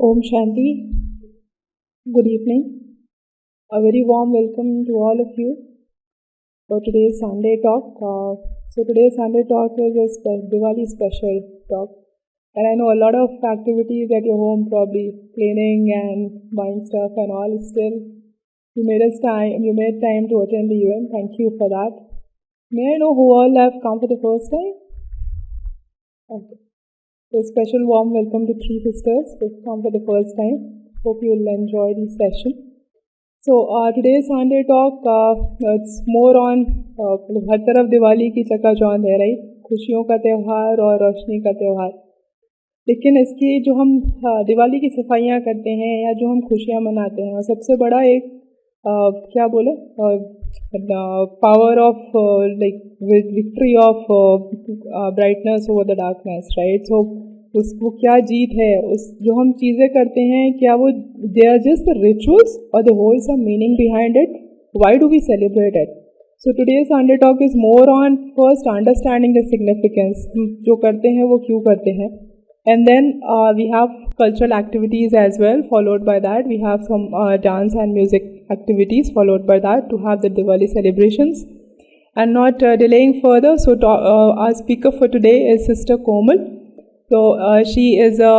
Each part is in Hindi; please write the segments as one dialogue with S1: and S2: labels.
S1: Om Shanti. Good evening. A very warm welcome to all of you for today's Sunday talk. Today's Sunday talk is a Diwali special talk. And I know a lot of activities at your home, probably cleaning and buying stuff and all. Still, you made time to attend the event. Thank you for that. May I know who all have come for the first time? Okay. So a special warm welcome to three sisters who've come for the first time. Hope you will enjoy the session. So today's Sunday talk, it's more on हर तरफ दिवाली की चकाचौंध है, राइट? खुशियों का त्यौहार और रोशनी का त्यौहार. लेकिन इसकी जो हम दिवाली की सफाइयाँ करते हैं या जो हम खुशियाँ मनाते हैं, और सबसे बड़ा एक क्या बोले power of like victory of brightness over the darkness, right? So वो क्या जीत है, उस जो हम चीज़ें करते हैं, क्या वो they are just the rituals और the wholesome meaning behind it? Why do we celebrate it? So today's Sunday talk is more on first understanding the significance. जो करते हैं वो क्यों करते हैं. And then we have cultural activities as well. Followed by that, we have some dance and music activities. Followed by that, to have the Diwali celebrations. And not delaying further, so our speaker for today is Sister Komal. So she is a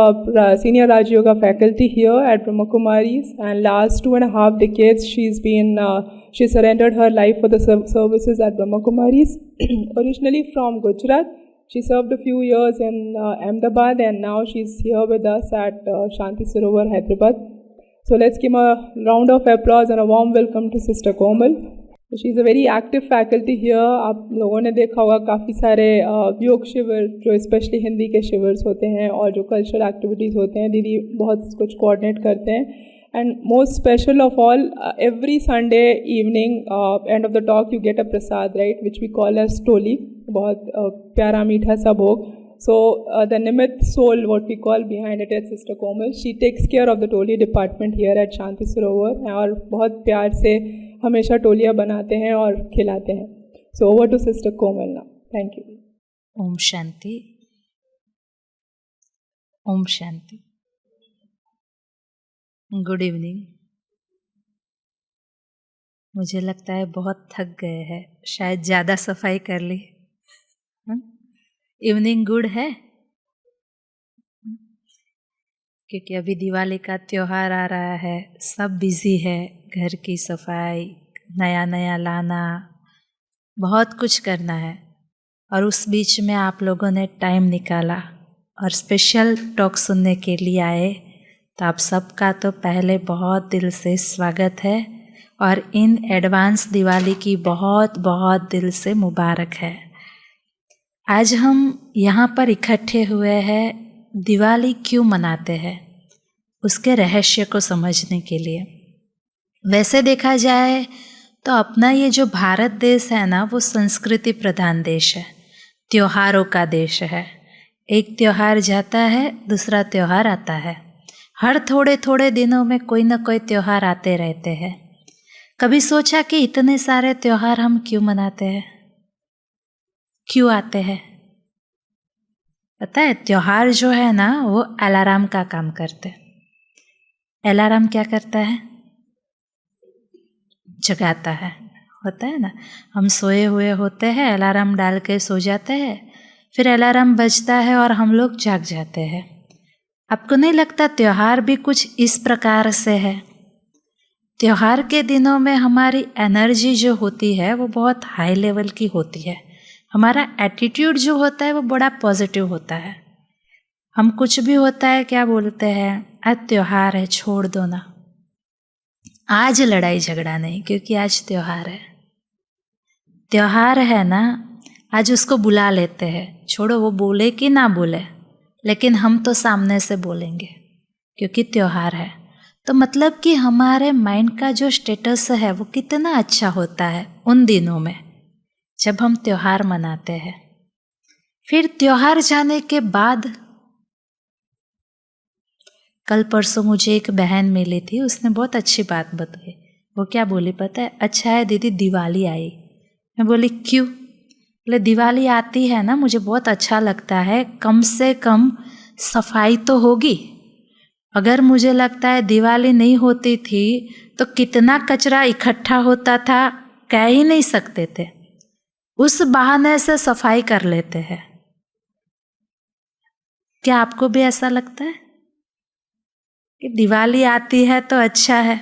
S1: senior Raj Yoga faculty here at Brahma Kumaris, and last 2.5 decades she surrendered her life for the services at Brahma Kumaris. Originally from Gujarat. She served a few years in Ahmedabad, and now she's here with us at Shanti Sarovar, Hyderabad. So let's give a round of applause and a warm welcome to Sister Komal. She's a very active faculty here. आप लोगों ने देखा होगा काफ़ी सारे योग शिविर जो स्पेशली हिंदी के शिविर होते हैं और जो कल्चरल एक्टिविटीज़ होते हैं, दीदी बहुत कुछ कोऑर्डिनेट करते हैं. And most special of all, every Sunday evening, end of the talk, you get a prasad, right, which we call as toli. बहुत प्यारा मीठा सा भोग. So the Nimit soul, what we call behind it, is Sister Komal. She takes care of the toli department here at Shanti Sarovar, और बहुत प्यार से हमेशा टोलियाँ बनाते हैं और खिलाते हैं. So over to Sister Komal now. Thank you.
S2: Om Shanti. Om Shanti. Good evening. मुझे लगता है बहुत थक गए हैं, शायद ज़्यादा सफाई कर ली. इवनिंग गुड है क्योंकि अभी दिवाली का त्यौहार आ रहा है, सब बिजी है. घर की सफाई, नया नया लाना, बहुत कुछ करना है. और उस बीच में आप लोगों ने टाइम निकाला और स्पेशल टॉक सुनने के लिए आए, तो आप सबका तो पहले बहुत दिल से स्वागत है और इन एडवांस दिवाली की बहुत बहुत दिल से मुबारक है. आज हम यहाँ पर इकट्ठे हुए हैं दिवाली क्यों मनाते हैं, उसके रहस्य को समझने के लिए. वैसे देखा जाए तो अपना ये जो भारत देश है ना, वो संस्कृति प्रधान देश है, त्योहारों का देश है. एक त्यौहार जाता है, दूसरा त्यौहार आता है. हर थोड़े थोड़े दिनों में कोई ना कोई त्यौहार आते रहते हैं. कभी सोचा कि इतने सारे त्यौहार हम क्यों मनाते हैं, क्यों आते हैं? पता है, त्यौहार जो है ना, वो अलार्म का काम करते हैं. अलार्म क्या करता है? जगाता है. होता है ना, हम सोए हुए होते हैं, अलार्म डाल के सो जाते हैं, फिर अलार्म बजता है और हम लोग जाग जाते हैं. आपको नहीं लगता त्यौहार भी कुछ इस प्रकार से है? त्यौहार के दिनों में हमारी एनर्जी जो होती है वो बहुत हाई लेवल की होती है. हमारा एटीट्यूड जो होता है वो बड़ा पॉजिटिव होता है. हम कुछ भी होता है क्या बोलते हैं, आज त्यौहार है, छोड़ दो ना, आज लड़ाई झगड़ा नहीं, क्योंकि आज त्यौहार है. त्यौहार है ना, आज उसको बुला लेते हैं. छोड़ो वो बोले कि ना बोले, लेकिन हम तो सामने से बोलेंगे क्योंकि त्यौहार है. तो मतलब कि हमारे माइंड का जो स्टेटस है वो कितना अच्छा होता है उन दिनों में जब हम त्यौहार मनाते हैं. फिर त्यौहार जाने के बाद कल परसों मुझे एक बहन मिली थी, उसने बहुत अच्छी बात बताई. वो क्या बोली पता है? अच्छा है दीदी दिवाली आई. मैं बोली क्यों? बोले दिवाली आती है ना, मुझे बहुत अच्छा लगता है, कम से कम सफाई तो होगी अगर मुझे लगता है दिवाली नहीं होती थी तो कितना कचरा इकट्ठा होता था, कह ही नहीं सकते थे। उस बहाने से सफाई कर लेते हैं। क्या आपको भी ऐसा लगता है कि दिवाली आती है तो अच्छा है?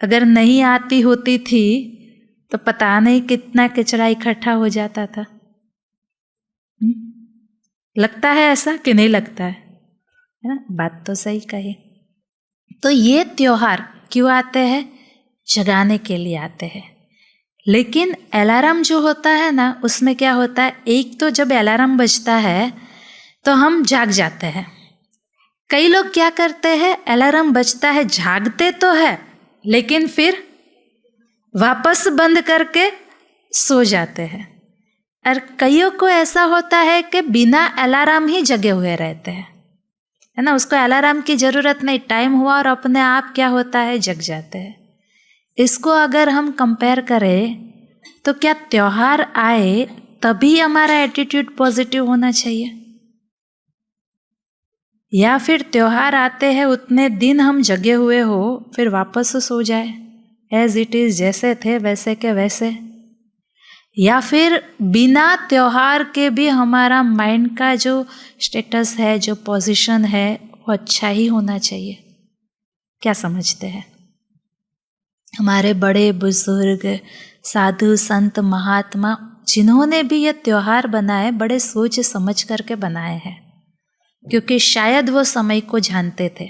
S2: अगर नहीं आती होती थी तो पता नहीं कितना कचरा इकट्ठा हो जाता था। लगता है ऐसा कि नहीं लगता है ना? बात तो सही कही। तो ये त्योहार क्यों आते हैं? जगाने के लिए आते हैं। लेकिन अलार्म जो होता है ना, उसमें क्या होता है, एक तो जब अलार्म बजता है तो हम जाग जाते हैं। कई लोग क्या करते हैं, अलार्म बजता है, जागते तो है लेकिन फिर वापस बंद करके सो जाते हैं। और कईयों को ऐसा होता है कि बिना अलार्म ही जगे हुए रहते हैं, है ना। उसको अलार्म की ज़रूरत नहीं, टाइम हुआ और अपने आप क्या होता है, जग जाते हैं। इसको अगर हम कंपेयर करें तो क्या त्योहार आए तभी हमारा एटीट्यूड पॉजिटिव होना चाहिए, या फिर त्योहार आते हैं उतने दिन हम जगे हुए हो फिर वापस सो जाए एज इट इज़, जैसे थे वैसे के वैसे? या फिर बिना त्योहार के भी हमारा माइंड का जो स्टेटस है, जो पोजीशन है, वो अच्छा ही होना चाहिए? क्या समझते हैं? हमारे बड़े बुजुर्ग, साधु, संत, महात्मा जिन्होंने भी ये त्योहार बनाए, बड़े सोच समझ करके बनाए हैं, क्योंकि शायद वो समय को जानते थे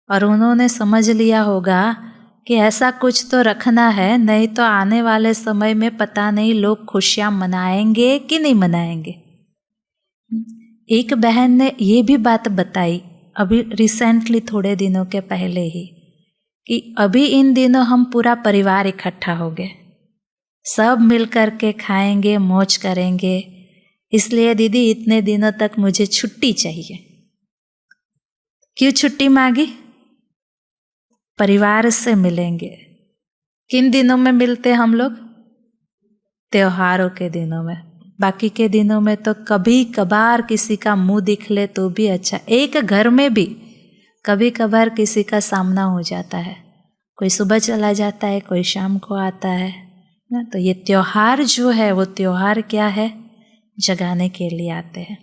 S2: और उन्होंने समझ लिया होगा कि ऐसा कुछ तो रखना है, नहीं तो आने वाले समय में पता नहीं लोग खुशियाँ मनाएंगे कि नहीं मनाएंगे। एक बहन ने ये भी बात बताई अभी रिसेंटली, थोड़े दिनों के पहले ही, कि अभी इन दिनों हम पूरा परिवार इकट्ठा हो गए, सब मिल कर के खाएंगे, मौज करेंगे, इसलिए दीदी इतने दिनों तक मुझे छुट्टी चाहिए। क्यों छुट्टी मांगी? परिवार से मिलेंगे। किन दिनों में मिलते हम लोग? त्योहारों के दिनों में। बाकी के दिनों में तो कभी कभार किसी का मुंह दिख ले तो भी अच्छा। एक घर में भी कभी कभार किसी का सामना हो जाता है, कोई सुबह चला जाता है, कोई शाम को आता है ना। तो ये त्योहार जो है, वो त्योहार क्या है, जगाने के लिए आते हैं।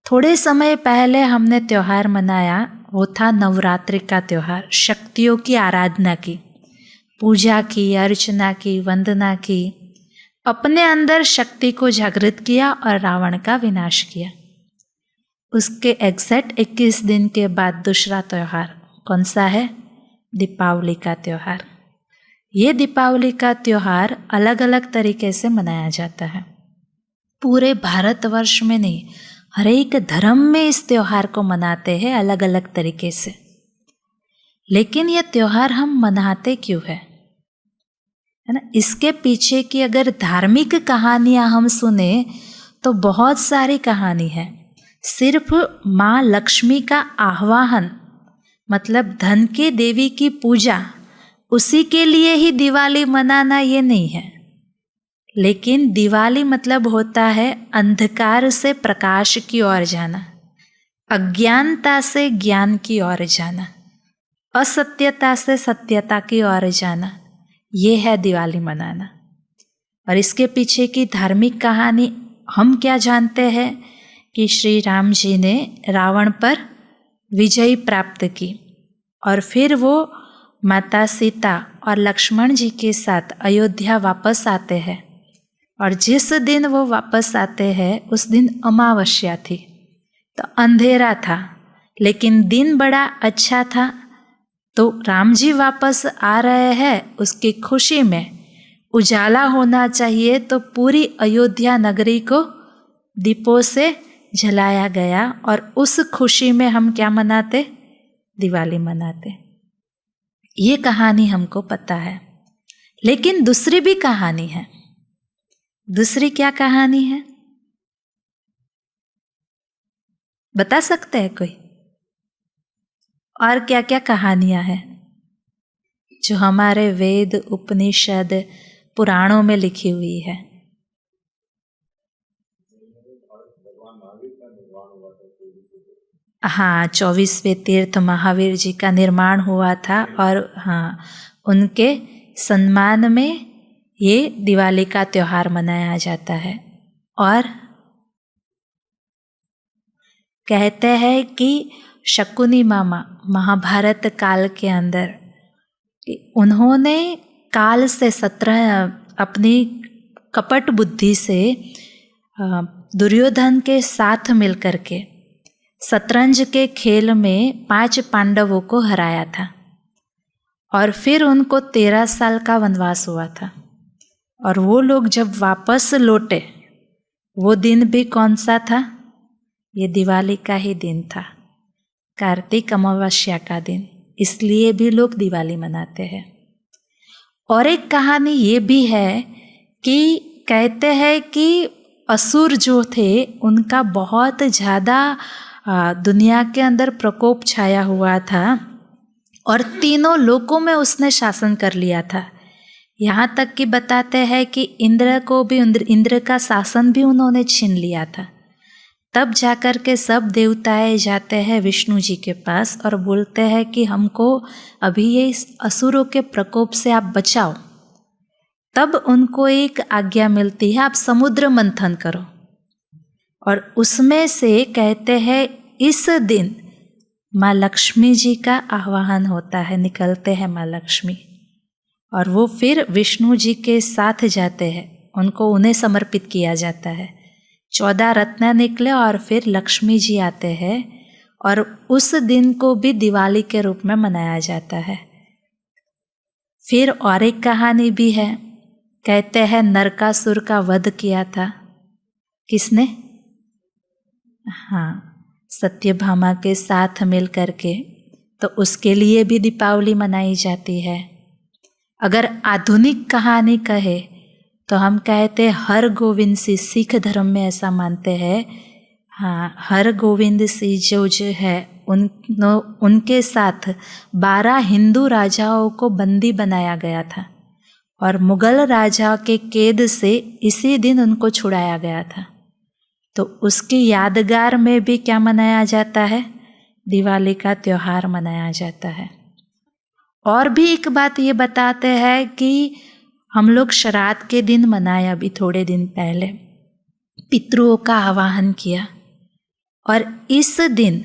S2: थोड़े समय पहले हमने त्योहार मनाया, वो था नवरात्रि का त्योहार। शक्तियों की आराधना की, पूजा की, अर्चना की, वंदना की, अपने अंदर शक्ति को जागृत किया और रावण का विनाश किया। उसके एग्जैक्ट 21 दिन के बाद दूसरा त्यौहार कौन सा है? दीपावली का त्यौहार। ये दीपावली का त्यौहार अलग अलग तरीके से मनाया जाता है। पूरे भारतवर्ष में नहीं, हर एक धर्म में इस त्यौहार को मनाते हैं अलग अलग तरीके से। लेकिन यह त्यौहार हम मनाते क्यों है ना? इसके पीछे की अगर धार्मिक कहानियाँ हम सुने तो बहुत सारी कहानी है। सिर्फ माँ लक्ष्मी का आह्वान, मतलब धन की देवी की पूजा, उसी के लिए ही दिवाली मनाना ये नहीं है। लेकिन दिवाली मतलब होता है अंधकार से प्रकाश की ओर जाना, अज्ञानता से ज्ञान की ओर जाना, असत्यता से सत्यता की ओर जाना, ये है दिवाली मनाना। और इसके पीछे की धार्मिक कहानी हम क्या जानते हैं कि श्री राम जी ने रावण पर विजय प्राप्त की और फिर वो माता सीता और लक्ष्मण जी के साथ अयोध्या वापस आते हैं। और जिस दिन वो वापस आते हैं उस दिन अमावस्या थी, तो अंधेरा था, लेकिन दिन बड़ा अच्छा था। तो राम जी वापस आ रहे हैं, उसकी खुशी में उजाला होना चाहिए, तो पूरी अयोध्या नगरी को दीपों से जलाया गया और उस खुशी में हम क्या मनाते? दिवाली मनाते। ये कहानी हमको पता है। लेकिन दूसरी भी कहानी है। दूसरी क्या कहानी है, बता सकते हैं कोई? और क्या क्या कहानियां हैं जो हमारे वेद, उपनिषद, पुराणों में लिखी हुई है? हाँ, 24वें तीर्थ महावीर जी का निर्माण हुआ था और हाँ, उनके सम्मान में ये दिवाली का त्यौहार मनाया जाता है। और कहते हैं कि शकुनी मामा महाभारत काल के अंदर उन्होंने काल से अपनी कपट बुद्धि से दुर्योधन के साथ मिलकर के शतरंज के खेल में 5 पांडवों को हराया था और फिर उनको 13 साल का वनवास हुआ था। और वो लोग जब वापस लौटे, वो दिन भी कौन सा था? ये दिवाली का ही दिन था, कार्तिक अमावस्या का दिन, इसलिए भी लोग दिवाली मनाते हैं। और एक कहानी ये भी है कि कहते हैं कि असुर जो थे उनका बहुत ज़्यादा दुनिया के अंदर प्रकोप छाया हुआ था और तीनों लोकों में उसने शासन कर लिया था। यहाँ तक कि बताते हैं कि इंद्र का शासन भी उन्होंने छीन लिया था। तब जाकर के सब देवताएं जाते हैं विष्णु जी के पास और बोलते हैं कि हमको अभी ये असुरों के प्रकोप से आप बचाओ। तब उनको एक आज्ञा मिलती है, आप समुद्र मंथन करो। और उसमें से कहते हैं इस दिन माँ लक्ष्मी जी का आह्वान होता है, निकलते हैं माँ लक्ष्मी और वो फिर विष्णु जी के साथ जाते हैं, उन्हें समर्पित किया जाता है। 14 रत्न निकले और फिर लक्ष्मी जी आते हैं और उस दिन को भी दिवाली के रूप में मनाया जाता है। फिर और एक कहानी भी है, कहते हैं नरकासुर का वध किया था किसने? हाँ, सत्यभामा के साथ मिल करके, तो उसके लिए भी दीपावली मनाई जाती है। अगर आधुनिक कहानी कहे तो हम कहते हर गोविंद सिंह, सिख धर्म में ऐसा मानते हैं। हाँ, हर गोविंद सिंह जो है उनके साथ 12 हिंदू राजाओं को बंदी बनाया गया था और मुगल राजा के कैद से इसी दिन उनको छुड़ाया गया था। तो उसकी यादगार में भी क्या मनाया जाता है? दिवाली का त्यौहार मनाया जाता है। और भी एक बात ये बताते हैं कि हम लोग श्राद्ध के दिन मनाए, अभी थोड़े दिन पहले पितरों का आवाहन किया और इस दिन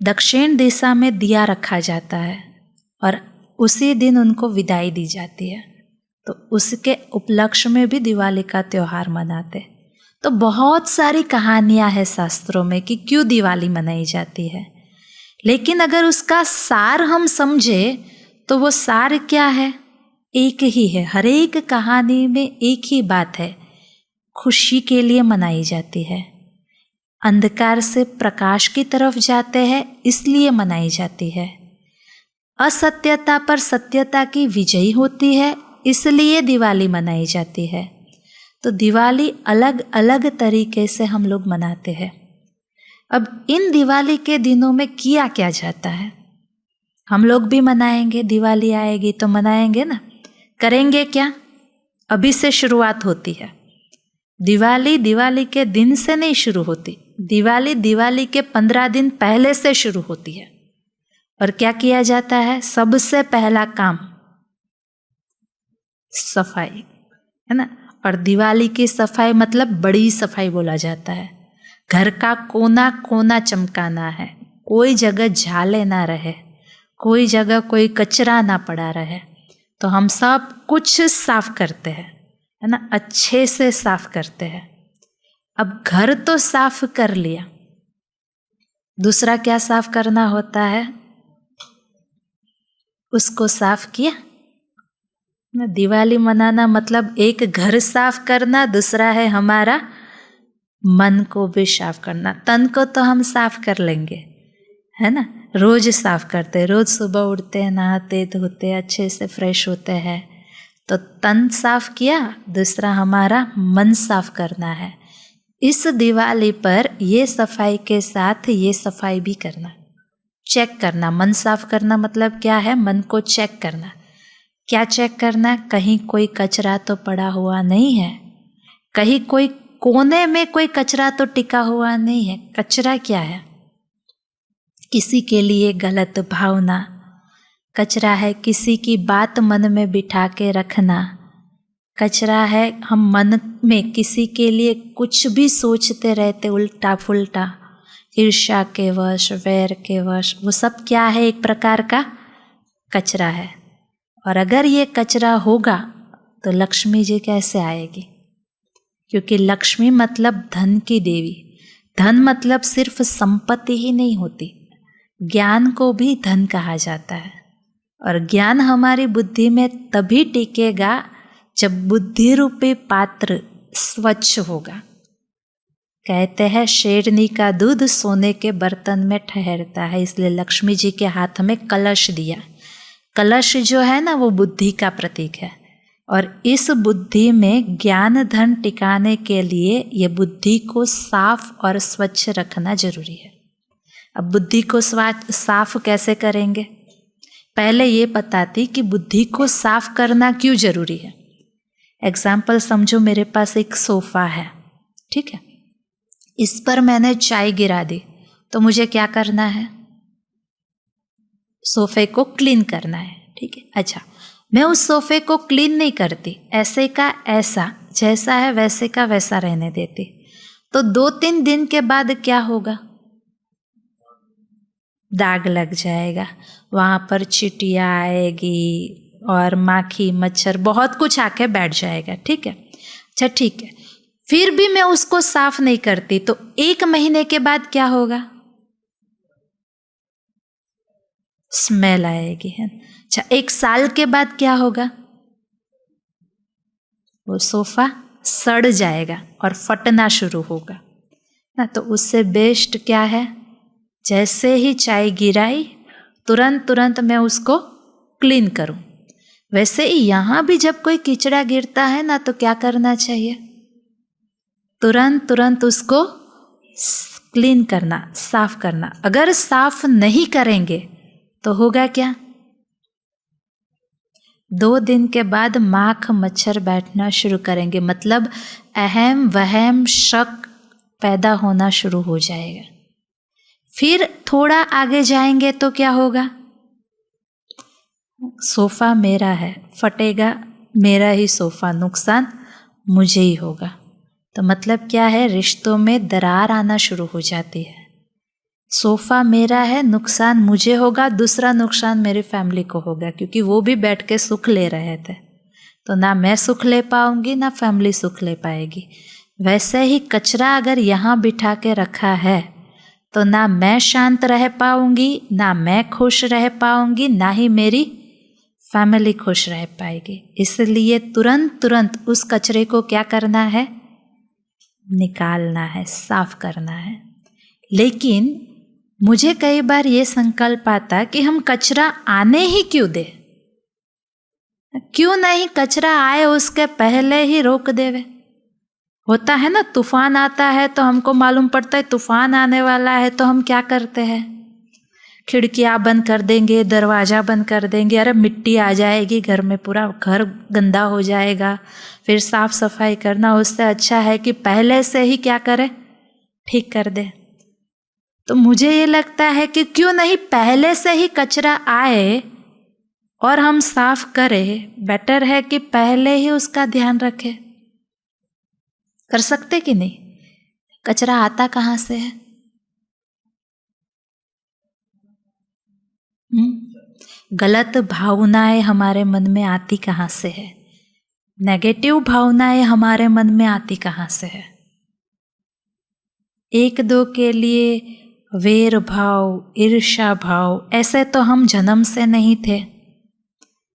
S2: दक्षिण दिशा में दिया रखा जाता है और उसी दिन उनको विदाई दी जाती है। तो उसके उपलक्ष्य में भी दिवाली का त्यौहार मनाते। तो बहुत सारी कहानियां हैं शास्त्रों में कि क्यों दिवाली मनाई जाती है, लेकिन अगर उसका सार हम समझे तो वो सार क्या है? एक ही है। हर एक कहानी में एक ही बात है, खुशी के लिए मनाई जाती है। अंधकार से प्रकाश की तरफ जाते हैं इसलिए मनाई जाती है। असत्यता पर सत्यता की विजय होती है इसलिए दिवाली मनाई जाती है। तो दिवाली अलग अलग तरीके से हम लोग मनाते हैं। अब इन दिवाली के दिनों में किया क्या जाता है? हम लोग भी मनाएंगे, दिवाली आएगी तो मनाएंगे ना। करेंगे क्या? अभी से शुरुआत होती है। दिवाली के दिन से नहीं शुरू होती, दिवाली के 15 दिन पहले से शुरू होती है। और क्या किया जाता है? सबसे पहला काम सफाई, है ना। और दिवाली की सफाई मतलब बड़ी सफाई बोला जाता है। घर का कोना कोना चमकाना है, कोई जगह झाले ना रहे, कोई जगह कोई कचरा ना पड़ा रहे। तो हम सब कुछ साफ करते हैं, है ना, अच्छे से साफ करते हैं। अब घर तो साफ कर लिया, दूसरा क्या साफ करना होता है? उसको साफ किया। दिवाली मनाना मतलब एक घर साफ करना, दूसरा है हमारा मन को भी साफ करना। तन को तो हम साफ कर लेंगे, है ना, रोज साफ करते, रोज सुबह उठते हैं, नहाते धोते अच्छे से फ्रेश होते हैं, तो तन साफ किया। दूसरा हमारा मन साफ करना है। इस दिवाली पर ये सफाई के साथ ये सफाई भी करना, चेक करना। मन साफ करना मतलब क्या है? मन को चेक करना। क्या चेक करना? कहीं कोई कचरा तो पड़ा हुआ नहीं है, कहीं कोई कोने में कोई कचरा तो टिका हुआ नहीं है। कचरा क्या है? किसी के लिए गलत भावना। कचरा है किसी की बात मन में बिठा के रखना। कचरा है हम मन में किसी के लिए कुछ भी सोचते रहते उल्टा फुल्टा, ईर्ष्या के वश, वैर के वश, वो सब क्या है, एक प्रकार का कचरा है। और अगर ये कचरा होगा तो लक्ष्मी जी कैसे आएगी? क्योंकि लक्ष्मी मतलब धन की देवी। धन मतलब सिर्फ संपत्ति ही नहीं होती, ज्ञान को भी धन कहा जाता है। और ज्ञान हमारी बुद्धि में तभी टिकेगा जब बुद्धि रूपी पात्र स्वच्छ होगा। कहते हैं शेरनी का दूध सोने के बर्तन में ठहरता है, इसलिए लक्ष्मी जी के हाथ में कलश दिया। कलश जो है ना वो बुद्धि का प्रतीक है, और इस बुद्धि में ज्ञान धन टिकाने के लिए ये बुद्धि को साफ और स्वच्छ रखना जरूरी है। अब बुद्धि को साफ कैसे करेंगे? पहले ये बताती कि बुद्धि को साफ करना क्यों जरूरी है। एग्जाम्पल समझो, मेरे पास एक सोफ़ा है, ठीक है, इस पर मैंने चाय गिरा दी, तो मुझे क्या करना है? सोफ़े को क्लीन करना है, ठीक है। अच्छा, मैं उस सोफ़े को क्लीन नहीं करती, ऐसे का ऐसा, जैसा है वैसे का वैसा रहने देती, तो 2-3 दिन के बाद क्या होगा? दाग लग जाएगा, वहाँ पर चिटिया आएगी और माखी मच्छर बहुत कुछ आके बैठ जाएगा, ठीक है। अच्छा ठीक है, फिर भी मैं उसको साफ नहीं करती तो 1 महीने के बाद क्या होगा? स्मेल आएगी, है। अच्छा 1 साल के बाद क्या होगा? वो सोफा सड़ जाएगा और फटना शुरू होगा ना। तो उससे बेस्ट क्या है? जैसे ही चाय गिराई तुरंत मैं उसको क्लीन करूं। वैसे ही यहाँ भी जब कोई कीचड़ा गिरता है ना तो क्या करना चाहिए? तुरंत उसको क्लीन करना, साफ करना। अगर साफ नहीं करेंगे तो होगा क्या? 2 दिन के बाद माख मच्छर बैठना शुरू करेंगे, मतलब अहम वहम शक पैदा होना शुरू हो जाएगा। फिर थोड़ा आगे जाएंगे तो क्या होगा? सोफ़ा मेरा है, फटेगा मेरा ही सोफ़ा, नुकसान मुझे ही होगा। तो मतलब क्या है? रिश्तों में दरार आना शुरू हो जाती है। सोफ़ा मेरा है, नुकसान मुझे होगा, दूसरा नुकसान मेरी फैमिली को होगा, क्योंकि वो भी बैठ के सुख ले रहे थे। तो ना मैं सुख ले पाऊंगी ना फैमिली सुख ले पाएगी। वैसे ही कचरा अगर यहाँ बिठा के रखा है तो ना मैं शांत रह पाऊंगी, ना मैं खुश रह पाऊंगी, ना ही मेरी फैमिली खुश रह पाएगी। इसलिए तुरंत उस कचरे को क्या करना है? निकालना है, साफ करना है। लेकिन मुझे कई बार ये संकल्प आता कि हम कचरा आने ही क्यों दे? क्यों नहीं कचरा आए उसके पहले ही रोक देवे? होता है ना, तूफान आता है तो हमको मालूम पड़ता है तूफान आने वाला है, तो हम क्या करते हैं? खिड़कियां बंद कर देंगे, दरवाज़ा बंद कर देंगे, अरे मिट्टी आ जाएगी घर में, पूरा घर गंदा हो जाएगा, फिर साफ सफाई करना। उससे अच्छा है कि पहले से ही क्या करें? ठीक कर दे। तो मुझे ये लगता है कि क्यों नहीं पहले से ही कचरा आए और हम साफ करें। बेटर है कि पहले ही उसका ध्यान रखें। कर सकते कि नहीं? कचरा आता कहाँ से है? गलत भावनाएं हमारे मन में आती कहाँ से है? नेगेटिव भावनाएं हमारे मन में आती कहाँ से है? 1-2 के लिए वैर भाव, ईर्ष्या भाव, ऐसे तो हम जन्म से नहीं थे।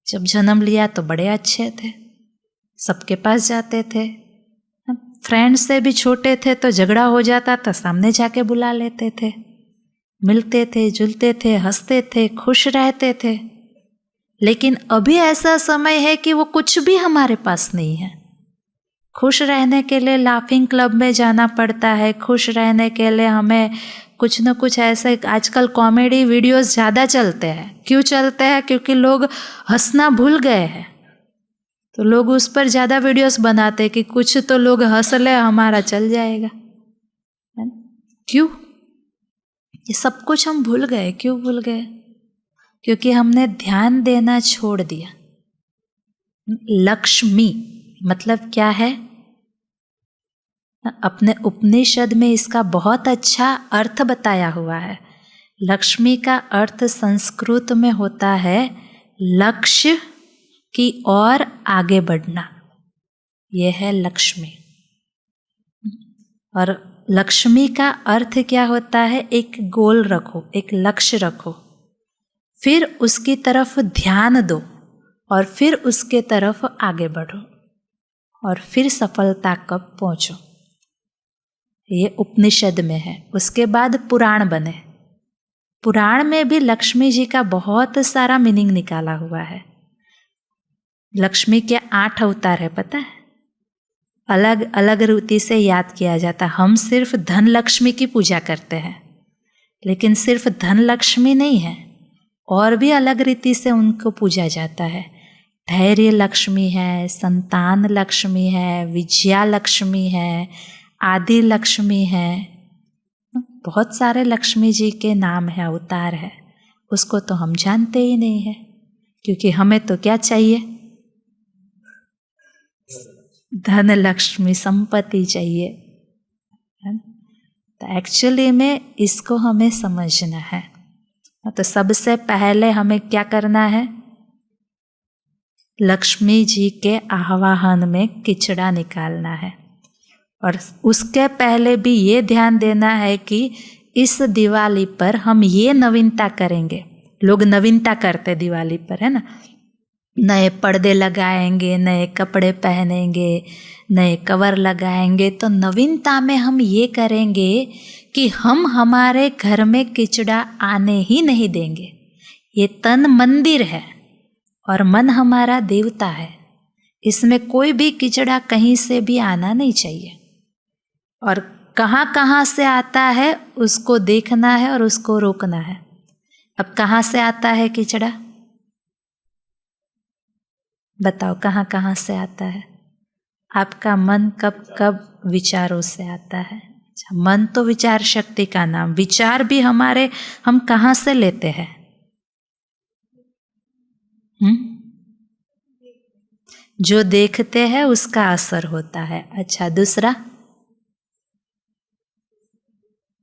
S2: जब जन्म लिया तो बड़े अच्छे थे, सबके पास जाते थे, फ्रेंड से भी छोटे थे तो झगड़ा हो जाता था सामने जाके बुला लेते थे, मिलते थे, जुलते थे, हंसते थे, खुश रहते थे। लेकिन अभी ऐसा समय है कि वो कुछ भी हमारे पास नहीं है। खुश रहने के लिए लाफिंग क्लब में जाना पड़ता है, खुश रहने के लिए हमें कुछ न कुछ ऐसे, आजकल कॉमेडी वीडियोस ज़्यादा चलते हैं। क्यों चलते हैं? क्योंकि लोग हंसना भूल गए हैं, तो लोग उस पर ज़्यादा वीडियोस बनाते कि कुछ तो लोग हंस ले, हमारा चल जाएगा। क्यों? ये सब कुछ हम भूल गए। क्यों भूल गए? क्योंकि हमने ध्यान देना छोड़ दिया। लक्ष्मी मतलब क्या है? अपने उपनिषद में इसका बहुत अच्छा अर्थ बताया हुआ है। लक्ष्मी का अर्थ संस्कृत में होता है लक्ष्य की ओर आगे बढ़ना, यह है लक्ष्मी। और लक्ष्मी का अर्थ क्या होता है? एक गोल रखो, एक लक्ष्य रखो, फिर उसकी तरफ ध्यान दो और फिर उसके तरफ आगे बढ़ो और फिर सफलता कब पहुँचो। ये उपनिषद में है। उसके बाद पुराण बने। पुराण में भी लक्ष्मी जी का बहुत सारा मीनिंग निकाला हुआ है। लक्ष्मी के 8 अवतार है, पता है? अलग अलग रीति से याद किया जाता। हम सिर्फ धन लक्ष्मी की पूजा करते हैं, लेकिन सिर्फ धन लक्ष्मी नहीं है, और भी अलग रीति से उनको पूजा जाता है। धैर्य लक्ष्मी है, संतान लक्ष्मी है, विजया लक्ष्मी है, आदि लक्ष्मी है। बहुत सारे लक्ष्मी जी के नाम है, अवतार है। उसको तो हम जानते ही नहीं है, क्योंकि हमें तो क्या चाहिए? धन लक्ष्मी, संपत्ति चाहिए। तो एक्चुअली में इसको हमें समझना है। तो सबसे पहले हमें क्या करना है? लक्ष्मी जी के आवाहन में किचड़ा निकालना है। और उसके पहले भी ये ध्यान देना है कि इस दिवाली पर हम ये नवीनता करेंगे। लोग नवीनता करते दिवाली पर, है ना? नए पर्दे लगाएंगे, नए कपड़े पहनेंगे, नए कवर लगाएंगे। तो नवीनता में हम ये करेंगे कि हम हमारे घर में किचड़ा आने ही नहीं देंगे। ये तन मंदिर है और मन हमारा देवता है। इसमें कोई भी किचड़ा कहीं से भी आना नहीं चाहिए। और कहाँ कहाँ से आता है उसको देखना है और उसको रोकना है। अब कहाँ से आता है किचड़ा? बताओ, कहाँ कहाँ से आता है? आपका मन कब कब विचारों से आता है? अच्छा, मन तो विचार शक्ति का नाम। विचार भी हमारे, हम कहाँ से लेते हैं? जो देखते हैं उसका असर होता है। अच्छा, दूसरा,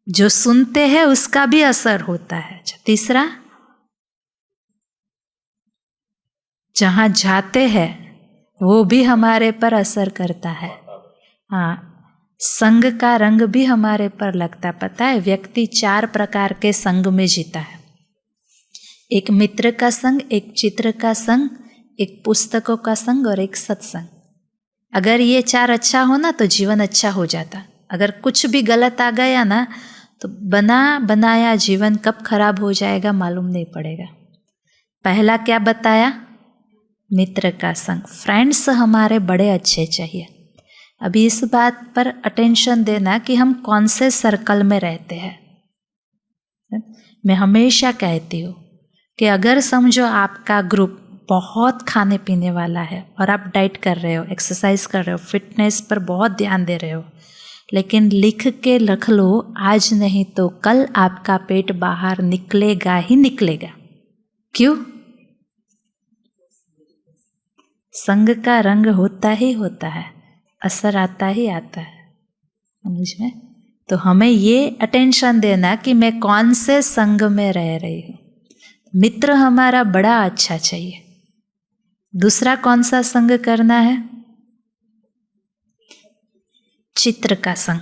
S2: जो सुनते हैं उसका भी असर होता है। अच्छा, तीसरा, जहाँ जाते हैं वो भी हमारे पर असर करता है। हाँ, संग का रंग भी हमारे पर लगता। पता है, व्यक्ति 4 प्रकार के संग में जीता है। एक मित्र का संग, एक चित्र का संग, एक पुस्तकों का संग और एक सत्संग। अगर ये 4 अच्छा हो ना तो जीवन अच्छा हो जाता। अगर कुछ भी गलत आ गया ना तो बना बनाया जीवन कब खराब हो जाएगा मालूम नहीं पड़ेगा। पहला क्या बताया? मित्र का संग। फ्रेंड्स हमारे बड़े अच्छे चाहिए। अभी इस बात पर अटेंशन देना कि हम कौन से सर्कल में रहते हैं। मैं हमेशा कहती हूँ कि अगर समझो आपका ग्रुप बहुत खाने पीने वाला है और आप डाइट कर रहे हो, एक्सरसाइज कर रहे हो, फिटनेस पर बहुत ध्यान दे रहे हो, लेकिन लिख के रख लो, आज नहीं तो कल आपका पेट बाहर निकलेगा ही निकलेगा। क्यों? संग का रंग होता ही होता है, असर आता ही आता है। समझ में? तो हमें ये अटेंशन देना कि मैं कौन से संग में रह रही हूँ। मित्र हमारा बड़ा अच्छा चाहिए। दूसरा कौन सा संग करना है? चित्र का संग।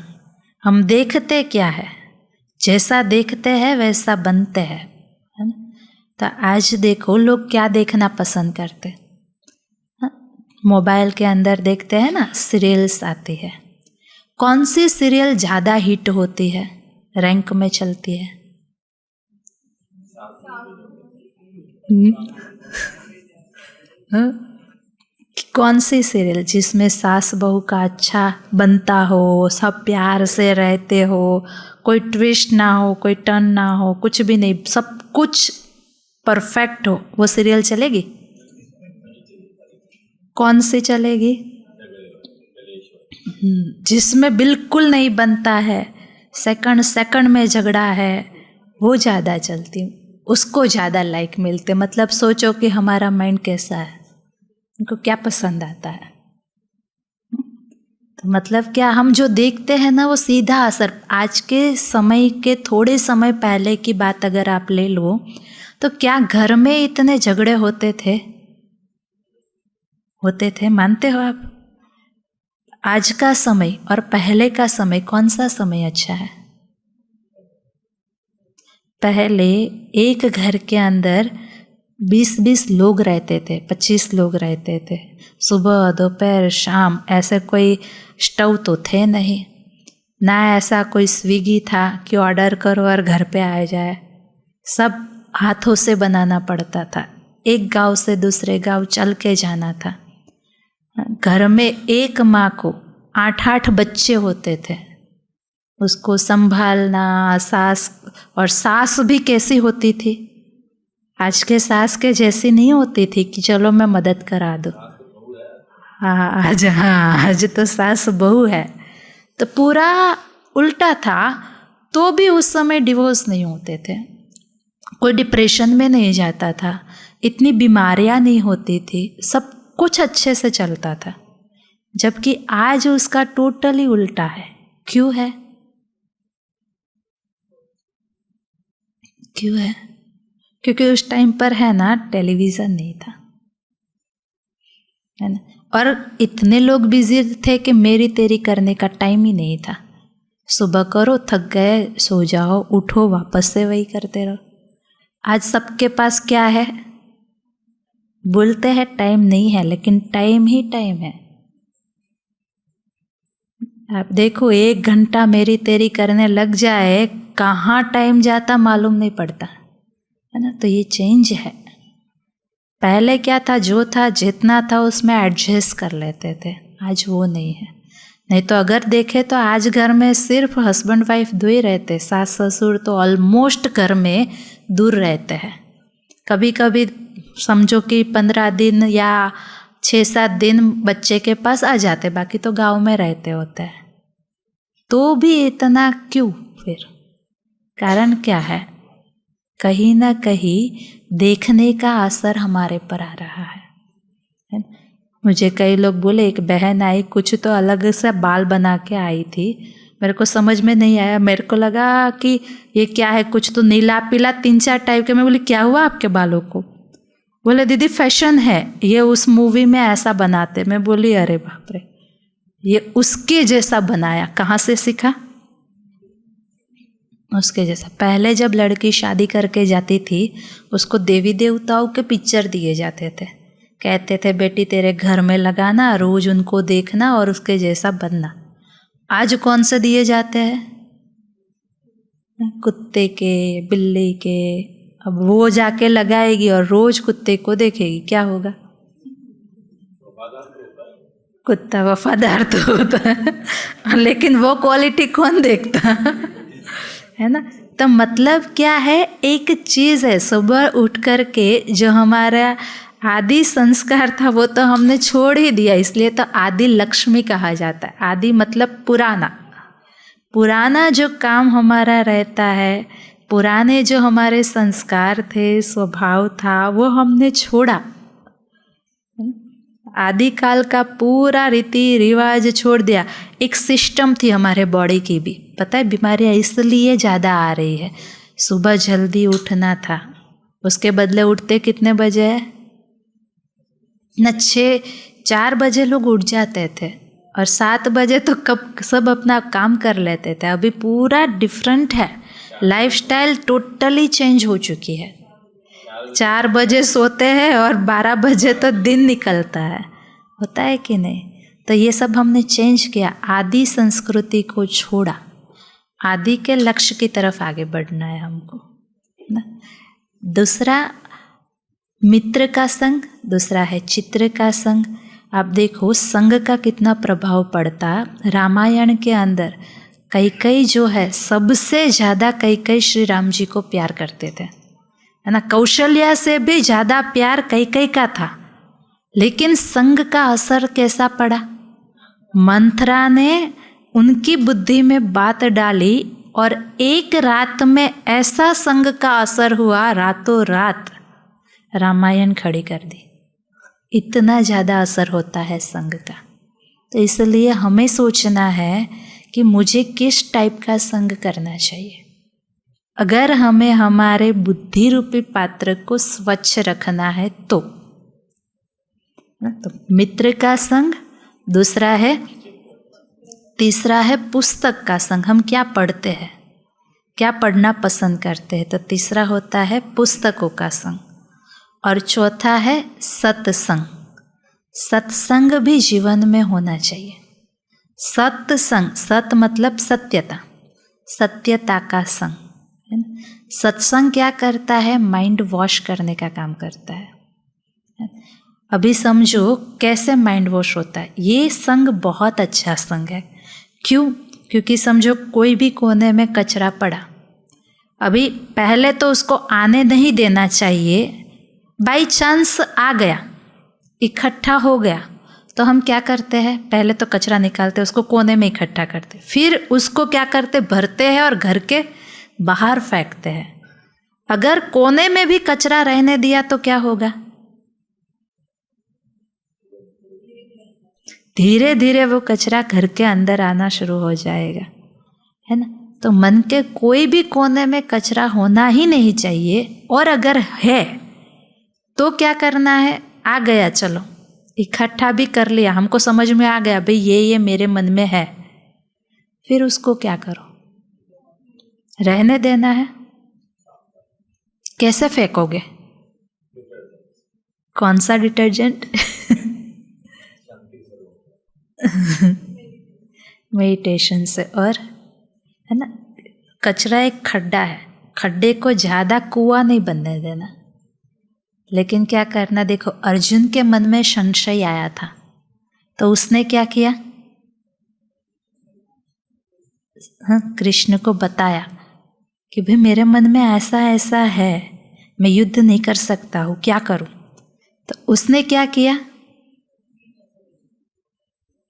S2: हम देखते क्या है? जैसा देखते हैं वैसा बनते हैं, है ना? तो आज देखो लोग क्या देखना पसंद करते। मोबाइल के अंदर देखते हैं ना, सीरियल्स आती है। कौन सी सीरियल ज़्यादा हिट होती है, रैंक में चलती है? कौन सी सीरियल जिसमें सास बहू का अच्छा बनता हो, सब प्यार से रहते हो, कोई ट्विस्ट ना हो, कोई टर्न ना हो, कुछ भी नहीं, सब कुछ परफेक्ट हो, वो सीरियल चलेगी? कौन सी चलेगी? जिसमें बिल्कुल नहीं बनता है, सेकंड सेकंड में झगड़ा है, वो ज़्यादा चलती, उसको ज़्यादा लाइक मिलते। मतलब सोचो कि हमारा माइंड कैसा है, उनको क्या पसंद आता है। तो मतलब क्या, हम जो देखते हैं ना वो सीधा असर, आज के समय के थोड़े समय पहले की बात अगर आप ले लो तो क्या घर में इतने झगड़े होते थे? मानते हो आप? आज का समय और पहले का समय, कौन सा समय अच्छा है? पहले एक घर के अंदर 20-20 लोग रहते थे, 25 लोग रहते थे। सुबह दोपहर शाम, ऐसे कोई स्टोव तो थे नहीं, ना ऐसा कोई स्विगी था कि ऑर्डर करो और घर पे आ जाए। सब हाथों से बनाना पड़ता था, एक गांव से दूसरे गांव चल के जाना था। घर में एक माँ को 8-8 बच्चे होते थे, उसको संभालना। सास भी कैसी होती थी? आज के सास के जैसी नहीं होती थी कि चलो मैं मदद करा दूँ। आज तो सास बहू है। तो पूरा उल्टा था। तो भी उस समय डिवोर्स नहीं होते थे, कोई डिप्रेशन में नहीं जाता था, इतनी बीमारियां नहीं होती थी, सब कुछ अच्छे से चलता था। जबकि आज उसका टोटली उल्टा है। क्यों है? क्योंकि उस टाइम पर है ना, टेलीविज़न नहीं था, है ना, और इतने लोग बिजी थे कि मेरी तेरी करने का टाइम ही नहीं था। सुबह करो, थक गए, सो जाओ, उठो, वापस से वही करते रहो। आज सबके पास क्या है? बोलते हैं टाइम नहीं है, लेकिन टाइम ही टाइम है। आप देखो, 1 घंटा मेरी तेरी करने लग जाए, कहाँ टाइम जाता मालूम नहीं पड़ता, है ना। तो ये चेंज है। पहले क्या था, जो था जितना था उसमें एडजस्ट कर लेते थे, आज वो नहीं है। नहीं तो अगर देखे तो आज घर में सिर्फ हस्बैंड वाइफ 2 ही रहते, सास ससुर तो ऑलमोस्ट घर में दूर रहते हैं। कभी कभी समझो कि 15 दिन या 6-7 दिन बच्चे के पास आ जाते, बाकी तो गांव में रहते होते हैं। तो भी इतना क्यों? फिर कारण क्या है? कहीं ना कहीं देखने का असर हमारे पर आ रहा है। मुझे कई लोग बोले, एक बहन आई, कुछ तो अलग सा बाल बना के आई थी, मेरे को समझ में नहीं आया। मेरे को लगा कि ये क्या है, कुछ तो नीला पीला 3-4 टाइप के। मैं बोली क्या हुआ आपके बालों को? बोले दीदी फैशन है, ये उस मूवी में ऐसा बनाते। मैं बोली अरे बाप रे, ये उसके जैसा बनाया, कहाँ से सीखा? उसके जैसा। पहले जब लड़की शादी करके जाती थी, उसको देवी देवताओं के पिक्चर दिए जाते थे, कहते थे बेटी तेरे घर में लगाना, रोज उनको देखना और उसके जैसा बनना। आज कौन से दिए जाते हैं? कुत्ते के, बिल्ली के। अब वो जाके लगाएगी और रोज कुत्ते को देखेगी, क्या होगा? कुत्ता वफादार तो होता है, लेकिन वो क्वालिटी कौन देखता है ना। तो मतलब क्या है, एक चीज़ है, सुबह उठ कर के जो हमारा आदि संस्कार था वो तो हमने छोड़ ही दिया, इसलिए तो आदि लक्ष्मी कहा जाता है। आदि मतलब पुराना जो काम हमारा रहता है, पुराने जो हमारे संस्कार थे, स्वभाव था, वो हमने छोड़ा। आदिकाल का पूरा रीति रिवाज छोड़ दिया। एक सिस्टम थी हमारे बॉडी की भी, पता है बीमारियाँ इसलिए ज़्यादा आ रही है। सुबह जल्दी उठना था, उसके बदले उठते कितने बजे है न? 4 बजे लोग उठ जाते थे और 7 बजे तो कब सब अपना काम कर लेते थे। अभी पूरा डिफरेंट है, लाइफस्टाइल टोटली चेंज हो चुकी है। 4 बजे सोते हैं और 12 बजे तो दिन निकलता है, होता है कि नहीं? तो ये सब हमने चेंज किया, आदि संस्कृति को छोड़ा, आदि के लक्ष्य की तरफ आगे बढ़ना है हमको, है ना। दूसरा मित्र का संग, दूसरा है चित्र का संग। आप देखो संग का कितना प्रभाव पड़ता। रामायण के अंदर कैकेयी जो है, सबसे ज़्यादा कैकेयी श्री राम जी को प्यार करते थे, है ना। कौशल्या से भी ज़्यादा प्यार कैकेयी का था। लेकिन संग का असर कैसा पड़ा? मंथरा ने उनकी बुद्धि में बात डाली और एक रात में ऐसा संग का असर हुआ, रातों रात रामायण खड़ी कर दी। इतना ज़्यादा असर होता है संग का। तो इसलिए हमें सोचना है कि मुझे किस टाइप का संग करना चाहिए। अगर हमें हमारे बुद्धि रूपी पात्र को स्वच्छ रखना है तो मित्र का संग, दूसरा है, तीसरा है पुस्तक का संग। हम क्या पढ़ते हैं, क्या पढ़ना पसंद करते हैं, तो तीसरा होता है पुस्तकों का संग। और चौथा है सत्संग। सत्संग भी जीवन में होना चाहिए। सत्संग, सत मतलब सत्यता, सत्यता का संग है ना। सत्संग क्या करता है, माइंड वॉश करने का काम करता है। अभी समझो कैसे माइंड वॉश होता है। ये संग बहुत अच्छा संग है। क्यों? क्योंकि समझो कोई भी कोने में कचरा पड़ा, अभी पहले तो उसको आने नहीं देना चाहिए। बाई चांस आ गया, इकट्ठा हो गया, तो हम क्या करते हैं, पहले तो कचरा निकालते, उसको कोने में इकट्ठा करते, फिर उसको क्या करते, भरते हैं और घर के बाहर फेंकते हैं। अगर कोने में भी कचरा रहने दिया तो क्या होगा, धीरे धीरे वो कचरा घर के अंदर आना शुरू हो जाएगा, है ना। तो मन के कोई भी कोने में कचरा होना ही नहीं चाहिए। और अगर है तो क्या करना है, आ गया चलो इकट्ठा भी कर लिया, हमको समझ में आ गया भाई ये मेरे मन में है, फिर उसको क्या करो, रहने देना है। कैसे फेंकोगे, कौन सा डिटर्जेंट मेडिटेशन से। और है ना, कचरा एक खड्डा है, खड्डे को ज़्यादा कुआं नहीं बनने देना। लेकिन क्या करना, देखो अर्जुन के मन में संशय आया था, तो उसने क्या किया, हाँ, कृष्ण को बताया कि भाई मेरे मन में ऐसा ऐसा है, मैं युद्ध नहीं कर सकता हूँ, क्या करूँ। तो उसने क्या किया,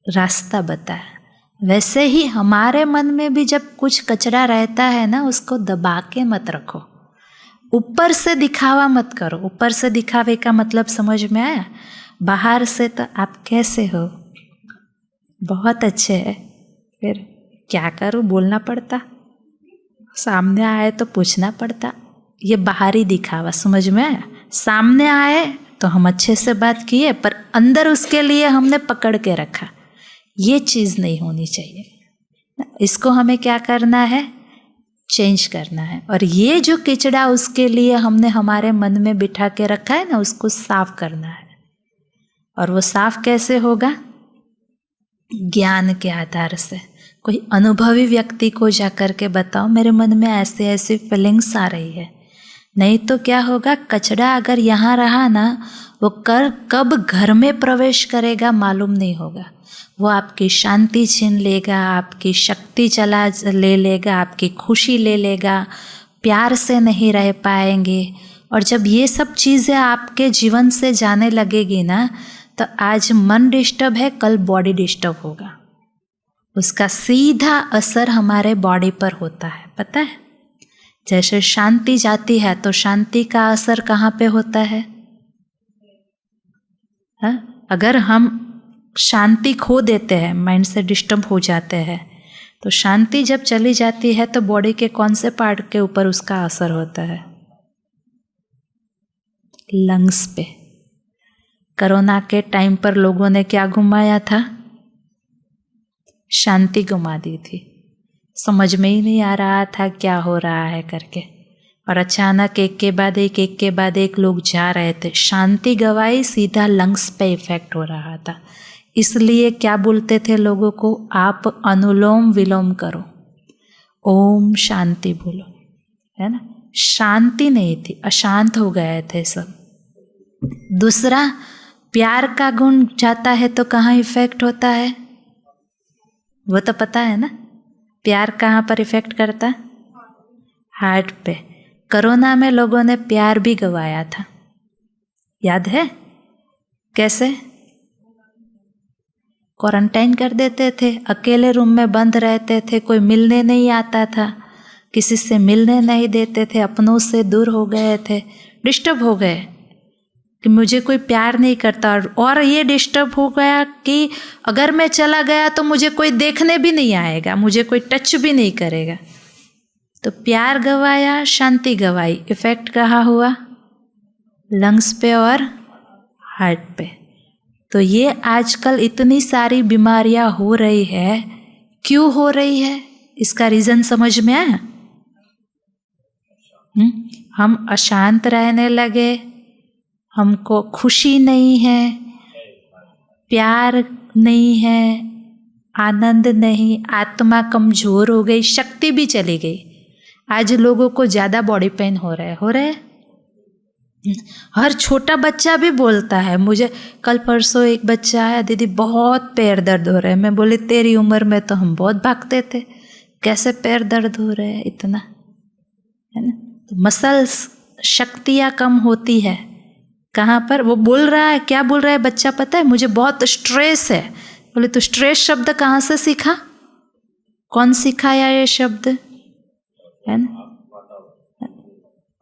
S2: रास्ता बताया। वैसे ही हमारे मन में भी जब कुछ कचरा रहता है ना, उसको दबा के मत रखो, ऊपर से दिखावा मत करो। ऊपर से दिखावे का मतलब समझ में आया, बाहर से तो आप कैसे हो, बहुत अच्छे है, फिर क्या करूँ, बोलना पड़ता, सामने आए तो पूछना पड़ता। ये बाहरी दिखावा, समझ में आया। सामने आए तो हम अच्छे से बात किए, पर अंदर उसके लिए हमने पकड़ के रखा, ये चीज़ नहीं होनी चाहिए। इसको हमें क्या करना है, चेंज करना है। और ये जो किचड़ा उसके लिए हमने हमारे मन में बिठा के रखा है ना, उसको साफ करना है। और वो साफ कैसे होगा, ज्ञान के आधार से। कोई अनुभवी व्यक्ति को जा कर के बताओ मेरे मन में ऐसे ऐसी फीलिंग्स आ रही है, नहीं तो क्या होगा, कचड़ा अगर यहाँ रहा ना, वो कब घर में प्रवेश करेगा मालूम नहीं होगा। वो आपकी शांति छीन लेगा, आपकी शक्ति चला ले लेगा, आपकी खुशी ले लेगा, प्यार से नहीं रह पाएंगे। और जब ये सब चीज़ें आपके जीवन से जाने लगेगी ना, तो आज मन डिस्टर्ब है, कल बॉडी डिस्टर्ब होगा। उसका सीधा असर हमारे बॉडी पर होता है, पता है। जैसे शांति जाती है तो शांति का असर कहाँ पे होता है, हाँ? अगर हम शांति खो देते हैं, माइंड से डिस्टर्ब हो जाते हैं, तो शांति जब चली जाती है तो बॉडी के कौन से पार्ट के ऊपर उसका असर होता है, लंग्स पे। कोरोना के टाइम पर लोगों ने क्या घुमाया था, शांति घुमा दी थी, समझ में ही नहीं आ रहा था क्या हो रहा है करके। और अचानक एक के बाद एक लोग जा रहे थे, शांति गवाई, सीधा लंग्स पे इफेक्ट हो रहा था। इसलिए क्या बोलते थे लोगों को, आप अनुलोम विलोम करो, ओम शांति बोलो, है ना। शांति नहीं थी, अशांत हो गए थे सब। दूसरा, प्यार का गुण जाता है तो कहाँ इफेक्ट होता है, वो तो पता है ना। प्यार कहाँ पर इफेक्ट करता है, हार्ट पे। कोरोना में लोगों ने प्यार भी गवाया था, याद है कैसे, क्वारंटाइन कर देते थे, अकेले रूम में बंद रहते थे, कोई मिलने नहीं आता था, किसी से मिलने नहीं देते थे, अपनों से दूर हो गए थे, डिस्टर्ब हो गए कि मुझे कोई प्यार नहीं करता। और ये डिस्टर्ब हो गया कि अगर मैं चला गया तो मुझे कोई देखने भी नहीं आएगा, मुझे कोई टच भी नहीं करेगा। तो प्यार गवाया, शांति गवाई। इफेक्ट कहाँ हुआ? लंग्स पे और हार्ट पे। तो ये आजकल इतनी सारी बीमारियां हो रही है, क्यों हो रही है? इसका रीज़न समझ में आया? हम अशांत रहने लगे, हमको खुशी नहीं है, प्यार नहीं है, आनंद नहीं, आत्मा कमज़ोर हो गई, शक्ति भी चली गई। आज लोगों को ज़्यादा बॉडी पेन हो रहा है। हर छोटा बच्चा भी बोलता है। मुझे कल परसों एक बच्चा है, दीदी बहुत पैर दर्द हो रहे हैं। मैं बोली तेरी उम्र में तो हम बहुत भागते थे, कैसे पैर दर्द हो रहे हैं इतना, है ना? तो मसल्स, शक्तियाँ कम होती है। कहाँ पर? वो बोल रहा है, क्या बोल रहा है बच्चा पता है? मुझे बहुत स्ट्रेस है। बोले तो स्ट्रेस शब्द कहाँ से सीखा? कौन सिखाया ये शब्द? है ना?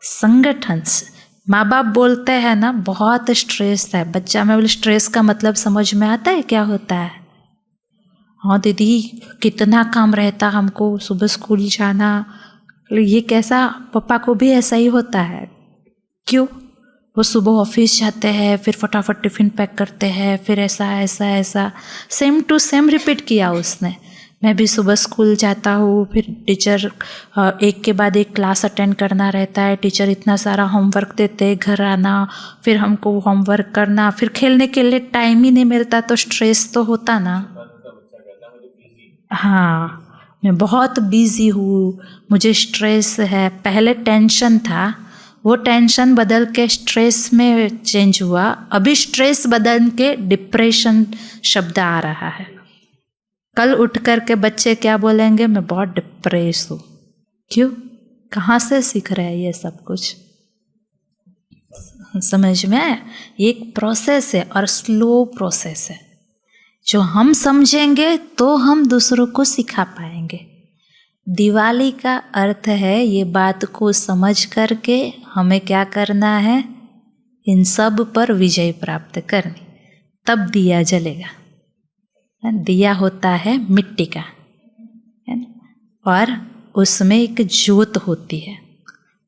S2: संगठन से। माँ बाप बोलते हैं ना बहुत स्ट्रेस है बच्चा में। बोले स्ट्रेस का मतलब समझ में आता है क्या होता है? हाँ दीदी कितना काम रहता हमको, सुबह स्कूल जाना। ये कैसा? पापा को भी ऐसा ही होता है। क्यों? वो सुबह ऑफिस जाते हैं, फिर फटाफट टिफ़िन पैक करते हैं, फिर ऐसा ऐसा ऐसा सेम टू सेम रिपीट किया उसने। मैं भी सुबह स्कूल जाता हूँ, फिर टीचर एक के बाद एक क्लास अटेंड करना रहता है। टीचर इतना सारा होमवर्क देते, घर आना, फिर हमको होमवर्क करना, फिर खेलने के लिए टाइम ही नहीं मिलता, तो स्ट्रेस तो होता ना। हाँ, मैं बहुत बिजी हूँ, मुझे स्ट्रेस है। पहले टेंशन था, वो टेंशन बदल के स्ट्रेस में चेंज हुआ। अभी स्ट्रेस बदल के डिप्रेशन शब्द आ रहा है। कल उठ कर के बच्चे क्या बोलेंगे? मैं बहुत डिप्रेस हूँ। क्यों? कहाँ से सीख रहे हैं ये सब कुछ? समझ में आया? ये एक प्रोसेस है और स्लो प्रोसेस है। जो हम समझेंगे तो हम दूसरों को सिखा पाएंगे। दिवाली का अर्थ है ये बात को समझ करके हमें क्या करना है? इन सब पर विजय प्राप्त करनी, तब दिया जलेगा। दिया होता है मिट्टी का, है ना? और उसमें एक ज्योत होती है,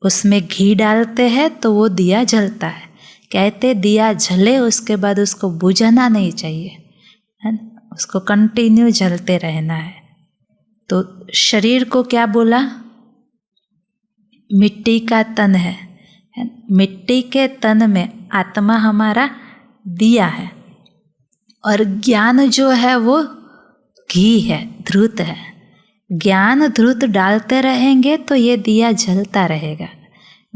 S2: उसमें घी डालते हैं तो वो दिया जलता है। कहते दिया जले उसके बाद उसको बुझाना नहीं चाहिए, है ना? उसको कंटिन्यू जलते रहना है। तो शरीर को क्या बोला? मिट्टी का तन है। मिट्टी के तन में आत्मा हमारा दिया है, और ज्ञान जो है वो घी है, धृत है। ज्ञान धृत डालते रहेंगे तो ये दिया जलता रहेगा।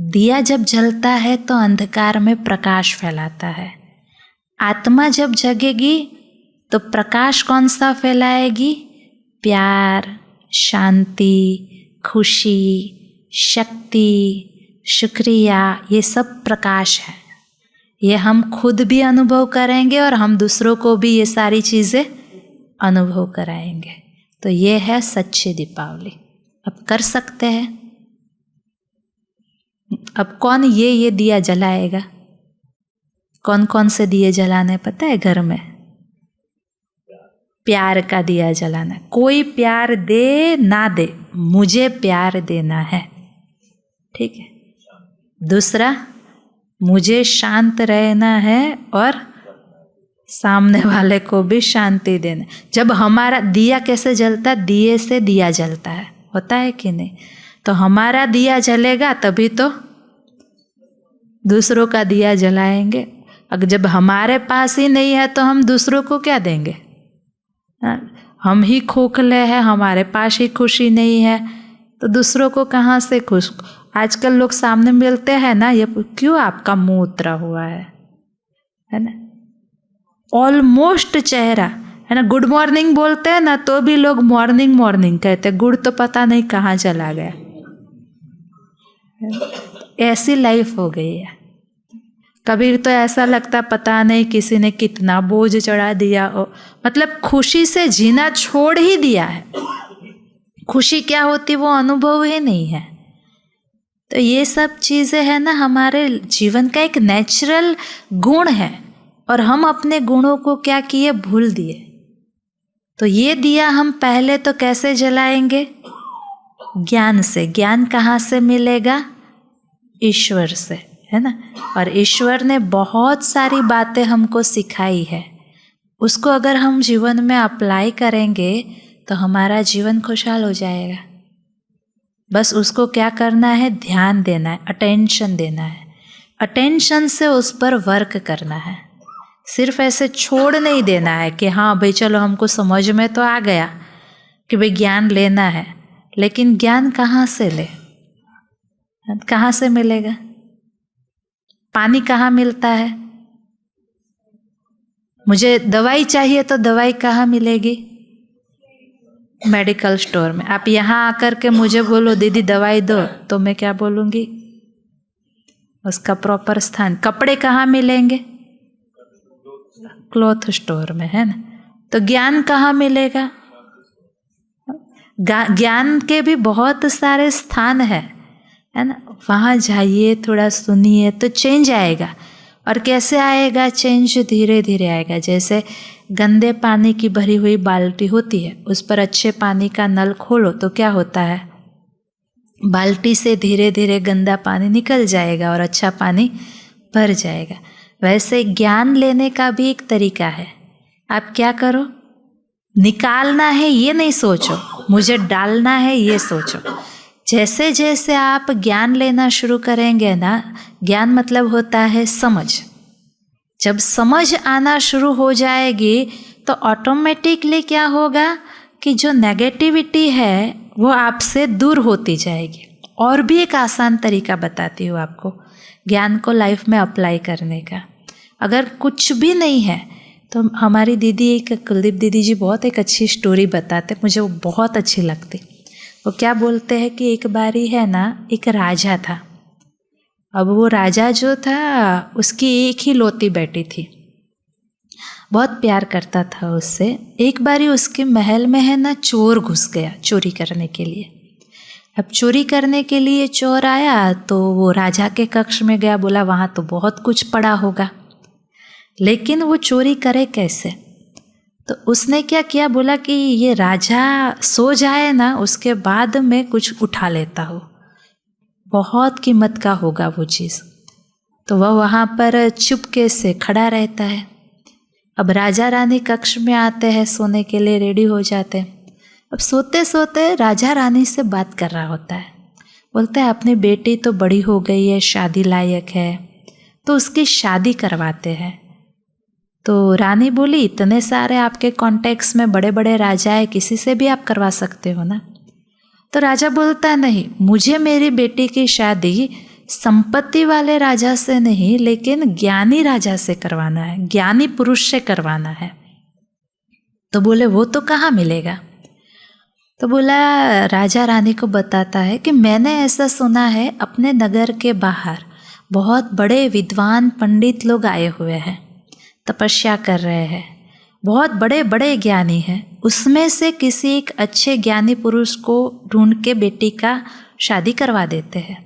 S2: दिया जब जलता है तो अंधकार में प्रकाश फैलाता है। आत्मा जब जगेगी तो प्रकाश कौन सा फैलाएगी? प्यार, शांति, खुशी, शक्ति, शुक्रिया, ये सब प्रकाश है। ये हम खुद भी अनुभव करेंगे और हम दूसरों को भी ये सारी चीज़ें अनुभव कराएंगे। तो ये है सच्ची दीपावली। अब कर सकते हैं। अब कौन ये दिया जलाएगा? कौन कौन से दिए जलाने पता है घर में? प्यार का दिया जलाना। कोई प्यार दे ना दे, मुझे प्यार देना है, ठीक है। दूसरा, मुझे शांत रहना है और सामने वाले को भी शांति देना। जब हमारा दिया कैसे जलता है? दिए से दिया जलता है, होता है कि नहीं? तो हमारा दिया जलेगा तभी तो दूसरों का दिया जलाएंगे। अगर जब हमारे पास ही नहीं है तो हम दूसरों को क्या देंगे? हम ही खोखले हैं, हमारे पास ही खुशी नहीं है, तो दूसरों को कहाँ से खुश? आजकल लोग सामने मिलते हैं ना, ये क्यों आपका मुंह उतरा हुआ है ना? ऑलमोस्ट चेहरा, है ना? गुड मॉर्निंग बोलते हैं ना तो भी लोग मॉर्निंग मॉर्निंग कहते, गुड तो पता नहीं कहाँ चला गया। ऐसी लाइफ हो गई है। कभी तो ऐसा लगता पता नहीं किसी ने कितना बोझ चढ़ा दिया, मतलब खुशी से जीना छोड़ ही दिया है। खुशी क्या होती वो अनुभव ही नहीं है। तो ये सब चीज़ें हैं ना, हमारे जीवन का एक नेचुरल गुण है, और हम अपने गुणों को क्या किए, भूल दिए। तो ये दिया हम पहले तो कैसे जलाएंगे? ज्ञान से। ज्ञान कहाँ से मिलेगा? ईश्वर से, है ना। और ईश्वर ने बहुत सारी बातें हमको सिखाई है, उसको अगर हम जीवन में अप्लाई करेंगे तो हमारा जीवन खुशहाल हो जाएगा। बस उसको क्या करना है? ध्यान देना है, अटेंशन देना है, अटेंशन से उस पर वर्क करना है। सिर्फ ऐसे छोड़ नहीं देना है कि हाँ भाई चलो हमको समझ में तो आ गया कि भाई ज्ञान लेना है, लेकिन ज्ञान कहाँ से ले? कहाँ से मिलेगा? पानी कहाँ मिलता है? मुझे दवाई चाहिए तो दवाई कहाँ मिलेगी? मेडिकल स्टोर में। आप यहाँ आकर के मुझे बोलो दीदी दवाई दो, तो मैं क्या बोलूँगी? उसका प्रॉपर स्थान। कपड़े कहाँ मिलेंगे? क्लॉथ स्टोर में, है ना। तो ज्ञान कहाँ मिलेगा? ज्ञान के भी बहुत सारे स्थान है ना। वहाँ जाइए, थोड़ा सुनिए तो चेंज आएगा। और कैसे आएगा चेंज? धीरे धीरे आएगा। जैसे गंदे पानी की भरी हुई बाल्टी होती है, उस पर अच्छे पानी का नल खोलो तो क्या होता है? बाल्टी से धीरे धीरे गंदा पानी निकल जाएगा और अच्छा पानी भर जाएगा। वैसे ज्ञान लेने का भी एक तरीका है। आप क्या करो? निकालना है ये नहीं सोचो, मुझे डालना है ये सोचो। जैसे जैसे आप ज्ञान लेना शुरू करेंगे ना, ज्ञान मतलब होता है समझ। जब समझ आना शुरू हो जाएगी तो ऑटोमेटिकली क्या होगा कि जो नेगेटिविटी है वो आपसे दूर होती जाएगी। और भी एक आसान तरीका बताती हूँ आपको ज्ञान को लाइफ में अप्लाई करने का। अगर कुछ भी नहीं है तो हमारी दीदी, एक कुलदीप दीदी जी, बहुत एक अच्छी स्टोरी बताते, मुझे वो बहुत अच्छी लगती। वो क्या बोलते हैं कि एक बारी है ना, एक राजा था। अब वो राजा जो था उसकी एक ही लौती बेटी थी, बहुत प्यार करता था उससे। एक बारी उसके महल में है ना चोर घुस गया चोरी करने के लिए। अब चोरी करने के लिए चोर आया तो वो राजा के कक्ष में गया, बोला वहाँ तो बहुत कुछ पड़ा होगा, लेकिन वो चोरी करे कैसे? तो उसने क्या किया, बोला कि ये राजा सो जाए ना, उसके बाद मैं कुछ उठा लेता हूँ, बहुत कीमत का होगा वो चीज़। तो वह वहाँ पर चुपके से खड़ा रहता है। अब राजा रानी कक्ष में आते हैं, सोने के लिए रेडी हो जाते हैं। अब सोते सोते राजा रानी से बात कर रहा होता है, बोलता है अपनी बेटी तो बड़ी हो गई है, शादी लायक है, तो उसकी शादी करवाते हैं। तो रानी बोली इतने सारे आपके कॉन्टेक्ट्स में बड़े बड़े राजा है, किसी से भी आप करवा सकते हो ना। तो राजा बोलता नहीं, मुझे मेरी बेटी की शादी संपत्ति वाले राजा से नहीं, लेकिन ज्ञानी राजा से करवाना है, ज्ञानी पुरुष से करवाना है। तो बोले वो तो कहाँ मिलेगा? तो बोला, राजा रानी को बताता है कि मैंने ऐसा सुना है अपने नगर के बाहर बहुत बड़े विद्वान पंडित लोग आए हुए हैं, तपस्या कर रहे हैं, बहुत बड़े बड़े ज्ञानी हैं, उसमें से किसी एक अच्छे ज्ञानी पुरुष को ढूंढ के बेटी का शादी करवा देते हैं।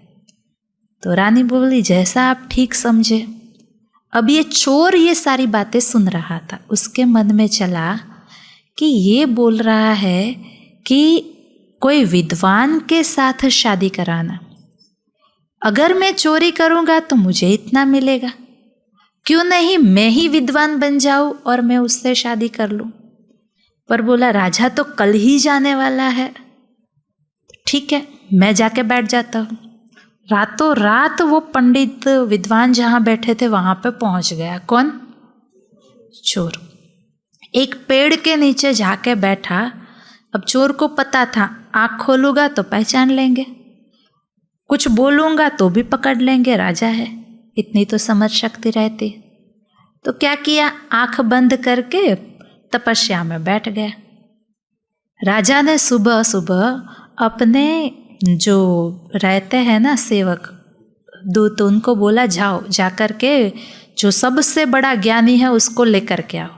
S2: तो रानी बोली जैसा आप ठीक समझे। अब ये चोर ये सारी बातें सुन रहा था, उसके मन में चला कि ये बोल रहा है कि कोई विद्वान के साथ शादी कराना, अगर मैं चोरी करूँगा तो मुझे इतना मिलेगा, क्यों नहीं मैं ही विद्वान बन जाऊँ और मैं उससे शादी कर लूँ। पर बोला राजा तो कल ही जाने वाला है, ठीक है मैं जाके बैठ जाता हूँ। रातों रात वो पंडित विद्वान जहाँ बैठे थे वहाँ पे पहुँच गया। कौन? चोर। एक पेड़ के नीचे जाके बैठा। अब चोर को पता था आँख खोलूँगा तो पहचान लेंगे, कुछ बोलूँगा तो भी पकड़ लेंगे, राजा है, इतनी तो समझ शक्ति रहती। तो क्या किया, आँख बंद करके तपस्या में बैठ गया। राजा ने सुबह सुबह अपने जो रहते हैं ना सेवक दूत, उनको बोला जाओ जाकर के जो सबसे बड़ा ज्ञानी है उसको लेकर के आओ।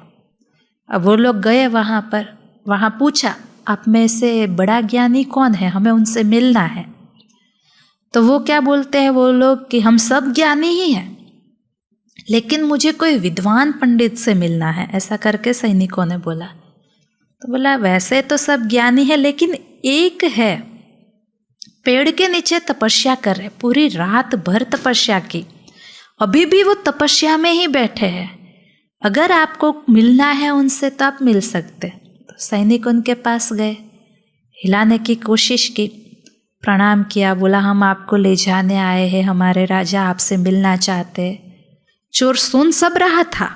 S2: अब वो लोग गए वहाँ पर, वहाँ पूछा आप में से बड़ा ज्ञानी कौन है, हमें उनसे मिलना है। तो वो क्या बोलते हैं वो लोग कि हम सब ज्ञानी ही हैं, लेकिन मुझे कोई विद्वान पंडित से मिलना है, ऐसा करके सैनिकों ने बोला। तो बोला वैसे तो सब ज्ञानी है, लेकिन एक है पेड़ के नीचे तपस्या कर रहे, पूरी रात भर तपस्या की, अभी भी वो तपस्या में ही बैठे हैं, अगर आपको मिलना है उनसे तो आप मिल सकते। तो सैनिक उनके पास गए, हिलाने की कोशिश की, प्रणाम किया, बोला हम आपको ले जाने आए हैं, हमारे राजा आपसे मिलना चाहते। चोर सुन सब रहा था,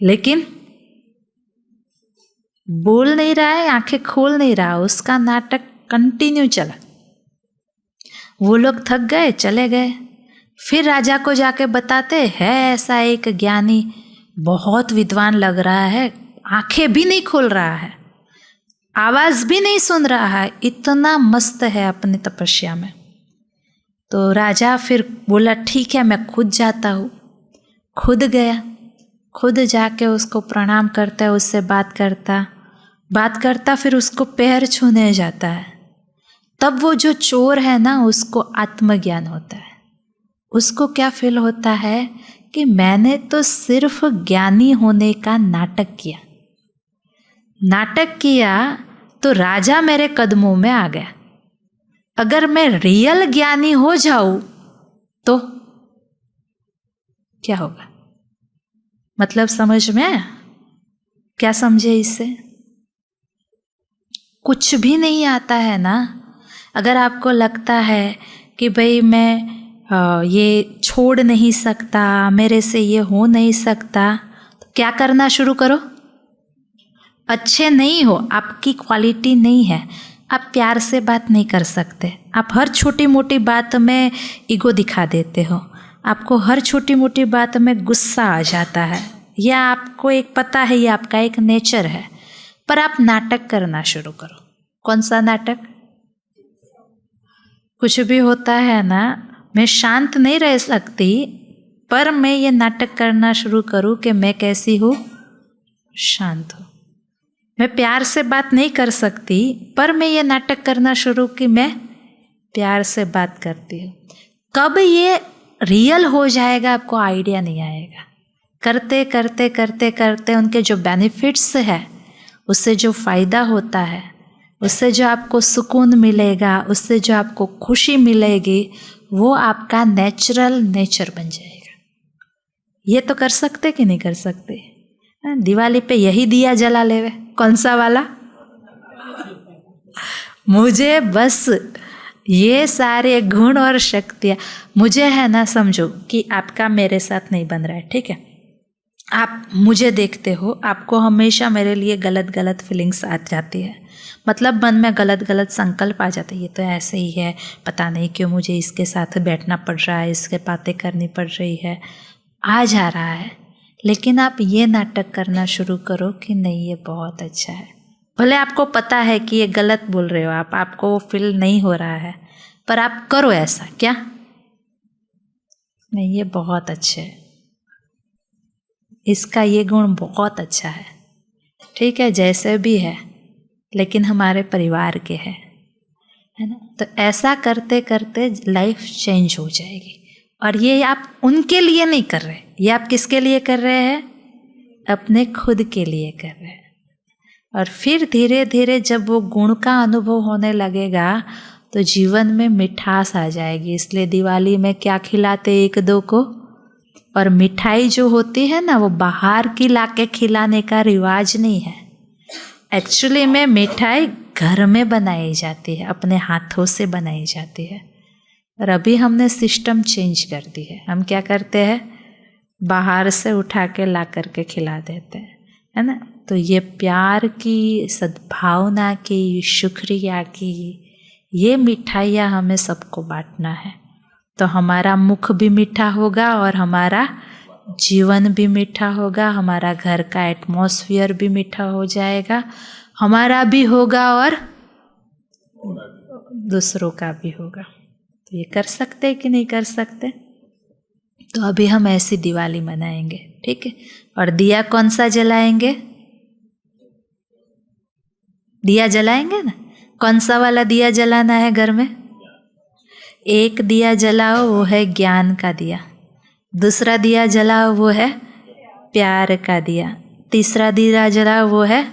S2: लेकिन बोल नहीं रहा है, आंखें खोल नहीं रहा, उसका नाटक कंटिन्यू चला। वो लोग थक गए, चले गए। फिर राजा को जाके बताते है ऐसा एक ज्ञानी, बहुत विद्वान लग रहा है, आंखें भी नहीं खोल रहा है, आवाज भी नहीं सुन रहा है, इतना मस्त है अपनी तपस्या में। तो राजा फिर बोला ठीक है मैं खुद जाता हूँ। खुद गया, खुद जाके उसको प्रणाम करता है, उससे बात करता फिर उसको पैर छूने जाता है। तब वो जो चोर है ना, उसको आत्मज्ञान होता है। उसको क्या फील होता है कि मैंने तो सिर्फ ज्ञानी होने का नाटक किया तो राजा मेरे कदमों में आ गया। अगर मैं रियल ज्ञानी हो जाऊं तो क्या होगा? मतलब समझ में आया? क्या समझे इससे? कुछ भी नहीं आता है ना। अगर आपको लगता है कि भाई मैं ये छोड़ नहीं सकता, मेरे से ये हो नहीं सकता, तो क्या करना शुरू करो? अच्छे नहीं हो, आपकी क्वालिटी नहीं है, आप प्यार से बात नहीं कर सकते, आप हर छोटी मोटी बात में ईगो दिखा देते हो, आपको हर छोटी मोटी बात में गुस्सा आ जाता है, या आपको एक पता है ये आपका एक नेचर है, पर आप नाटक करना शुरू करो। कौन सा नाटक? कुछ भी होता है ना, मैं शांत नहीं रह सकती, पर मैं ये नाटक करना शुरू करूँ कि मैं कैसी हूँ, शांत हूँ। मैं प्यार से बात नहीं कर सकती, पर मैं ये नाटक करना शुरू कि मैं प्यार से बात करती हूँ। कब ये रियल हो जाएगा आपको आइडिया नहीं आएगा। करते करते करते करते उनके जो बेनिफिट्स है, उससे जो फ़ायदा होता है, उससे जो आपको सुकून मिलेगा, उससे जो आपको खुशी मिलेगी, वो आपका नेचुरल नेचर बन जाएगा। ये तो कर सकते कि नहीं कर सकते? दिवाली पे यही दिया जला लेवे, कौन सा वाला? मुझे बस ये सारे गुण और शक्तियाँ मुझे है ना, समझो कि आपका मेरे साथ नहीं बन रहा है, ठीक है? आप मुझे देखते हो, आपको हमेशा मेरे लिए गलत गलत फीलिंग्स आ जाती है, मतलब मन में गलत गलत संकल्प आ जाते हैं, ये तो ऐसे ही है, पता नहीं क्यों मुझे इसके साथ बैठना पड़ रहा है, इसके बातें करनी पड़ रही है, आ जा रहा है। लेकिन आप ये नाटक करना शुरू करो कि नहीं ये बहुत अच्छा है। भले आपको पता है कि ये गलत बोल रहे हो आप, आपको फील नहीं हो रहा है, पर आप करो ऐसा। क्या? नहीं, ये बहुत अच्छे है, इसका ये गुण बहुत अच्छा है, ठीक है, जैसे भी है, लेकिन हमारे परिवार के है ना। तो ऐसा करते करते लाइफ चेंज हो जाएगी। और ये आप उनके लिए नहीं कर रहे, ये आप किसके लिए कर रहे हैं? अपने खुद के लिए कर रहे हैं। और फिर धीरे धीरे जब वो गुण का अनुभव होने लगेगा तो जीवन में मिठास आ जाएगी। इसलिए दिवाली में क्या खिलाते एक दो को, और मिठाई जो होती है ना, वो बाहर की लाके खिलाने का रिवाज नहीं है। एक्चुअली में मिठाई घर में बनाई जाती है, अपने हाथों से बनाई जाती है। और अभी हमने सिस्टम चेंज कर दी है, हम क्या करते हैं, बाहर से उठा के ला करके खिला देते हैं, है ना। तो ये प्यार की, सद्भावना की, शुक्रिया की ये मिठाइयाँ हमें सबको बांटना है। तो हमारा मुख भी मीठा होगा और हमारा जीवन भी मीठा होगा, हमारा घर का एटमॉस्फेयर भी मीठा हो जाएगा, हमारा भी होगा और दूसरों का भी होगा। तो ये कर सकते कि नहीं कर सकते? तो अभी हम ऐसी दिवाली मनाएंगे, ठीक है। और दिया कौन सा जलाएंगे? दिया जलाएंगे ना, कौन सा वाला दिया जलाना है घर में? एक दिया जलाओ, वो है ज्ञान का दिया। दूसरा दिया जलाओ, वो है प्यार का दिया। तीसरा दिया जलाओ, वो है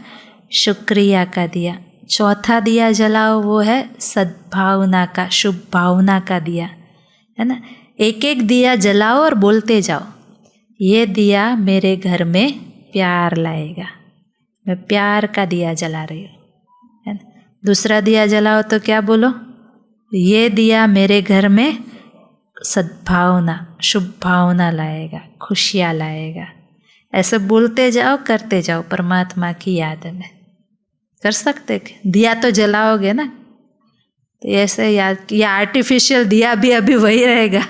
S2: शुक्रिया का दिया। चौथा दिया जलाओ, वो है सद्भावना का, शुभ भावना का दिया, है ना। एक एक दिया जलाओ और बोलते जाओ, ये दिया मेरे घर में प्यार लाएगा, मैं प्यार का दिया जला रही हूँ, है ना। दूसरा दिया जलाओ तो क्या बोलो, ये दिया मेरे घर में सद्भावना, शुभ भावना लाएगा, खुशियाँ लाएगा। ऐसे बोलते जाओ, करते जाओ परमात्मा की याद में। कर सकते, दिया तो जलाओगे ना, तो ऐसे याद, या आर्टिफिशियल दिया भी अभी वही रहेगा।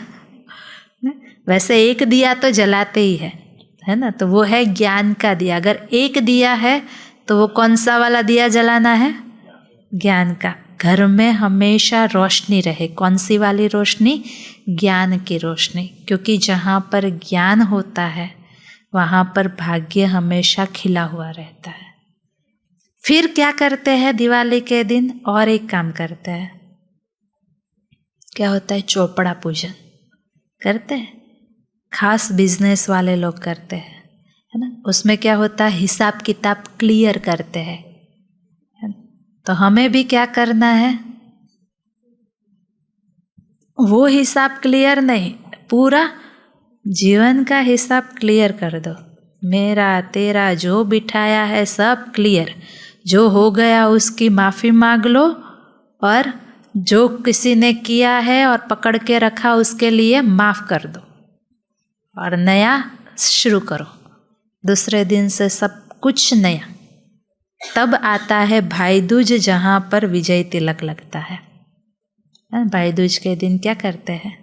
S2: वैसे एक दिया तो जलाते ही है ना। तो वो है ज्ञान का दिया। अगर एक दिया है तो वो कौन सा वाला दिया जलाना है? ज्ञान का। घर में हमेशा रोशनी रहे। कौन सी वाली रोशनी? ज्ञान की रोशनी। क्योंकि जहाँ पर ज्ञान होता है वहाँ पर भाग्य हमेशा खिला हुआ रहता है। फिर क्या करते हैं दिवाली के दिन? और एक काम करते हैं, क्या होता है? चौपड़ा पूजन करते हैं। खास बिजनेस वाले लोग करते हैं, है ना। उसमें क्या होता है? हिसाब किताब क्लियर करते हैं। तो हमें भी क्या करना है? वो हिसाब क्लियर नहीं, पूरा जीवन का हिसाब क्लियर कर दो। मेरा तेरा जो बिठाया है सब क्लियर। जो हो गया उसकी माफ़ी मांग लो, और जो किसी ने किया है और पकड़ के रखा उसके लिए माफ़ कर दो, और नया शुरू करो। दूसरे दिन से सब कुछ नया। तब आता है भाई दूज, जहाँ पर विजय तिलक लगता है। भाई दूज के दिन क्या करते हैं?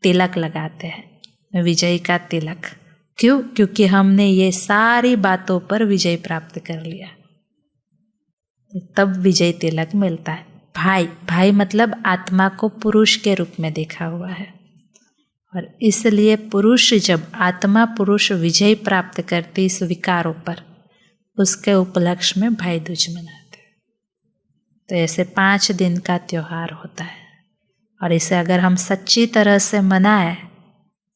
S2: तिलक लगाते हैं, विजय का तिलक। क्यों? क्योंकि हमने ये सारी बातों पर विजय प्राप्त कर लिया, तब विजय तिलक मिलता है। भाई, भाई मतलब आत्मा को पुरुष के रूप में देखा हुआ है, और इसलिए पुरुष, जब आत्मा पुरुष विजय प्राप्त करती इस विकारों पर, उसके उपलक्ष्य में भाई दूज मनाते हैं। तो ऐसे 5 दिन का त्यौहार होता है, और इसे अगर हम सच्ची तरह से मनाएं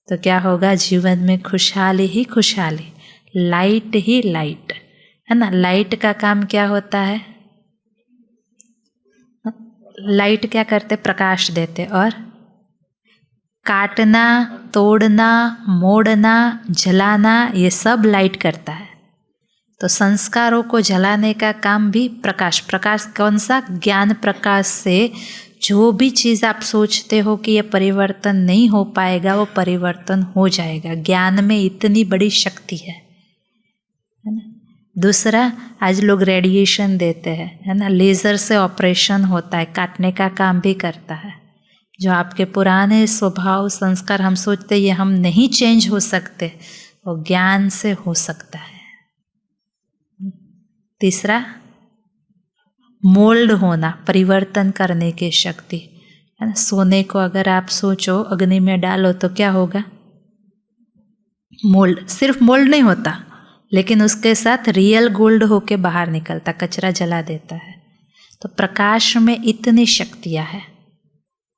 S2: तो क्या होगा? जीवन में खुशहाली ही खुशहाली, लाइट ही लाइट, है ना। लाइट का काम क्या होता है? लाइट क्या करते? प्रकाश देते। और काटना, तोड़ना, मोड़ना, जलाना, ये सब लाइट करता है। तो संस्कारों को जलाने का काम भी प्रकाश। प्रकाश कौन सा? ज्ञान प्रकाश से जो भी चीज़ आप सोचते हो कि ये परिवर्तन नहीं हो पाएगा, वो परिवर्तन हो जाएगा। ज्ञान में इतनी बड़ी शक्ति है ना। दूसरा, आज लोग रेडिएशन देते हैं, है ना। लेज़र से ऑपरेशन होता है, काटने का काम भी करता है। जो आपके पुराने स्वभाव संस्कार हम सोचते ये हम नहीं चेंज हो सकते, वो ज्ञान से हो सकता है। तीसरा, मोल्ड होना, परिवर्तन करने की शक्ति, है ना। सोने को अगर आप सोचो अग्नि में डालो तो क्या होगा? मोल्ड। सिर्फ मोल्ड नहीं होता, लेकिन उसके साथ रियल गोल्ड होके बाहर निकलता, कचरा जला देता है। तो प्रकाश में इतनी शक्तियाँ हैं।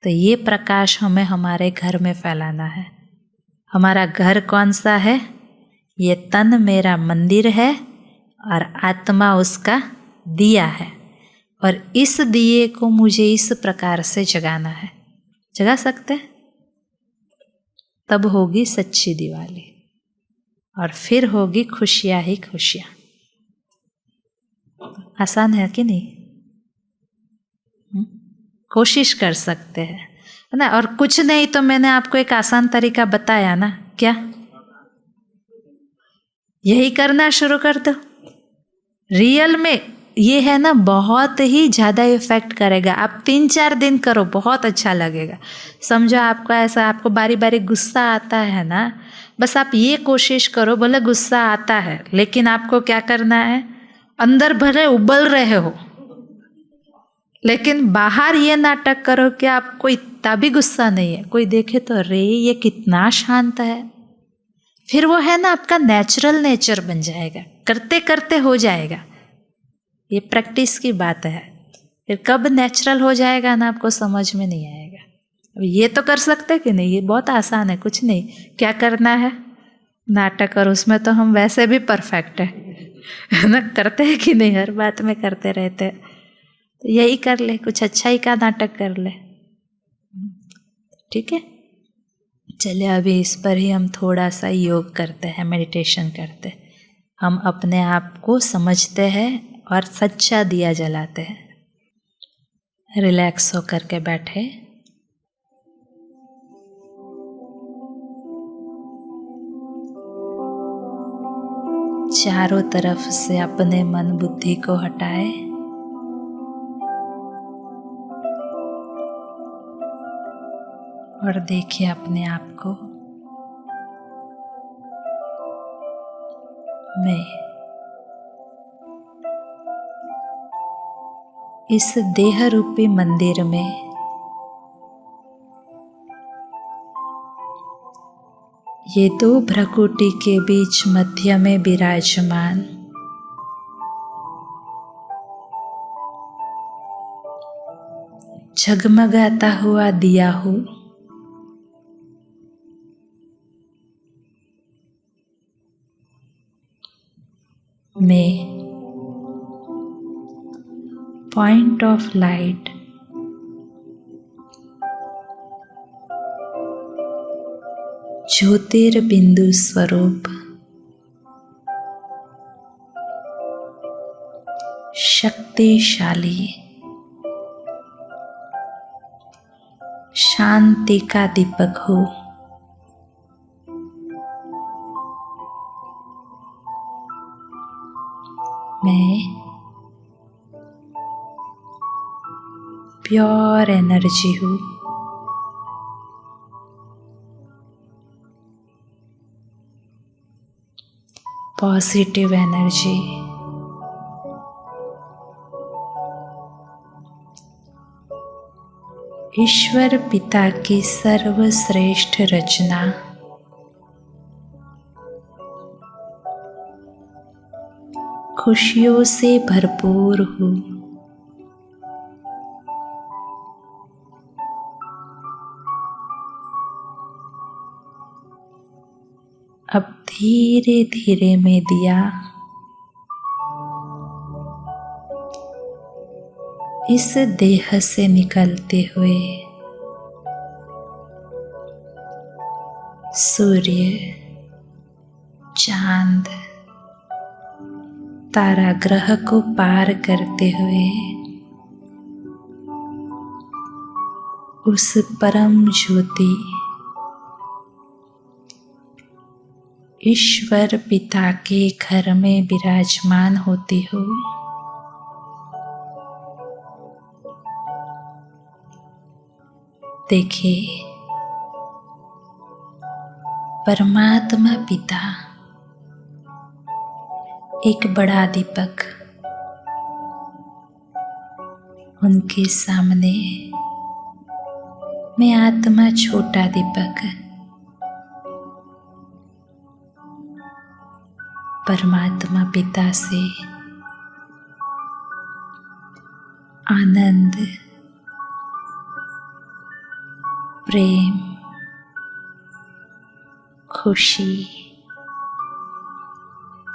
S2: तो ये प्रकाश हमें हमारे घर में फैलाना है। हमारा घर कौन सा है? ये तन मेरा मंदिर है और आत्मा उसका दिया है, और इस दिए को मुझे इस प्रकार से जगाना है। जगा सकते हैं? तब होगी सच्ची दिवाली, और फिर होगी खुशियाँ ही खुशियाँ। आसान है कि नहीं? कोशिश कर सकते हैं, है ना। और कुछ नहीं तो मैंने आपको एक आसान तरीका बताया ना, क्या? यही करना शुरू कर दो। रियल में ये है ना, बहुत ही ज़्यादा इफेक्ट करेगा। आप 3-4 दिन करो, बहुत अच्छा लगेगा। समझो आपको ऐसा, आपको बारी बारी गुस्सा आता है ना, बस आप ये कोशिश करो, भले गुस्सा आता है लेकिन आपको क्या करना है? अंदर भले उबल रहे हो, लेकिन बाहर ये नाटक करो कि आपको इतना भी गुस्सा नहीं है। कोई देखे तो अरे ये कितना शांत है। फिर वो है ना, आपका नेचुरल नेचर बन जाएगा, करते करते हो जाएगा। ये प्रैक्टिस की बात है। फिर कब नेचुरल हो जाएगा ना, आपको समझ में नहीं आएगा। अब ये तो कर सकते कि नहीं, ये बहुत आसान है, कुछ नहीं। क्या करना है, नाटक, और उसमें तो हम वैसे भी परफेक्ट है ना, करते हैं कि नहीं, हर बात में करते रहते हैं। तो यही कर ले, कुछ अच्छा ही का नाटक कर ले, ठीक है। चलिए अभी इस पर ही हम थोड़ा सा योग करते हैं, मेडिटेशन करते हैं। हम अपने आप को समझते हैं और सच्चा दिया जलाते हैं। रिलैक्स होकर के बैठे, चारों तरफ से अपने मन बुद्धि को हटाए, और देखिए अपने आप को। मैं इस देह रूपी मंदिर में ये दो भ्रकुटी के बीच मध्य में विराजमान झगमगाता हुआ दिया हूँ। मैं पॉइंट ऑफ लाइट ज्योतिर्बिंदु स्वरूप शक्तिशाली शांति का दीपक हो। मैं प्योर एनर्जी हूँ। पॉजिटिव एनर्जी, ईश्वर पिता की सर्वश्रेष्ठ रचना, खुशियों से भरपूर हूँ। अब धीरे धीरे मैं दिया इस देह से निकलते हुए सूर्य, चांद, तारा ग्रह को पार करते हुए उस परम ज्योति ईश्वर पिता के घर में विराजमान होती हूँ। देखिए परमात्मा पिता एक बड़ा दीपक, उनके सामने मैं आत्मा छोटा दीपक। परमात्मा पिता से आनंद, प्रेम, खुशी,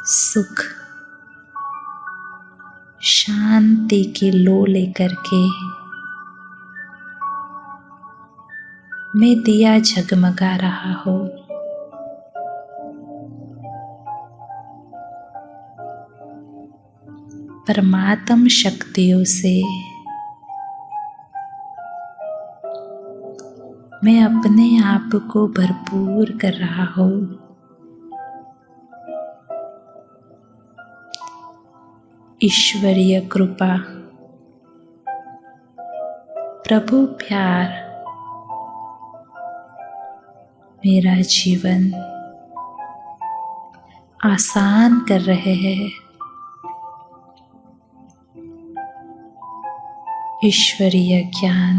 S2: सुख, शांति की लो लेकर के मैं दिया झगमगा रहा हूँ। परमात्म शक्तियों से मैं अपने आप को भरपूर कर रहा हूँ। ईश्वरीय कृपा, प्रभु प्यार मेरा जीवन आसान कर रहे हैं। ईश्वरीय ज्ञान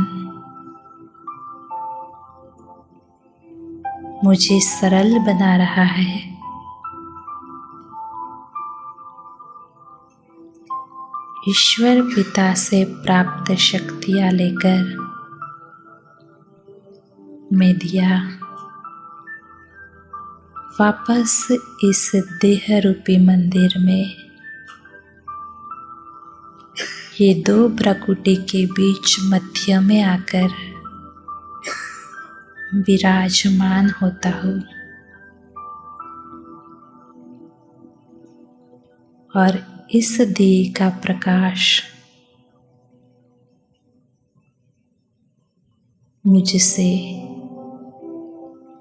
S2: मुझे सरल बना रहा है। ईश्वर पिता से प्राप्त शक्तियाँ लेकर मैं दिया वापस इस देह रूपी मंदिर में ये दो प्रकृति के बीच मध्य में आकर विराजमान होता हूँ और इस दिए का प्रकाश मुझसे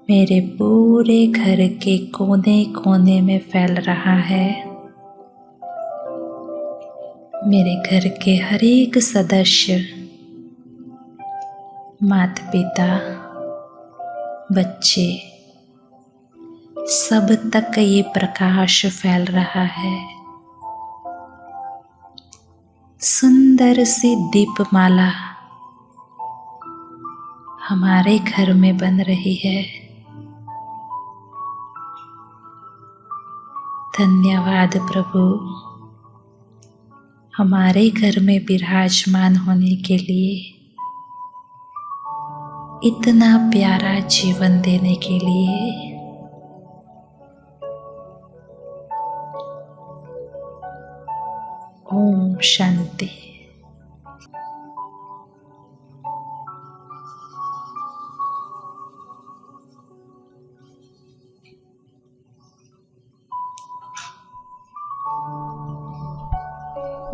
S2: मेरे पूरे घर के कोने कोने में फैल रहा है। मेरे घर के हर एक सदस्य, माता पिता, बच्चे, सब तक ये प्रकाश फैल रहा है। सुंदर सी दीपमाला हमारे घर में बन रही है। धन्यवाद प्रभु, हमारे घर में विराजमान होने के लिए, इतना प्यारा जीवन देने के लिए। Om Shanti.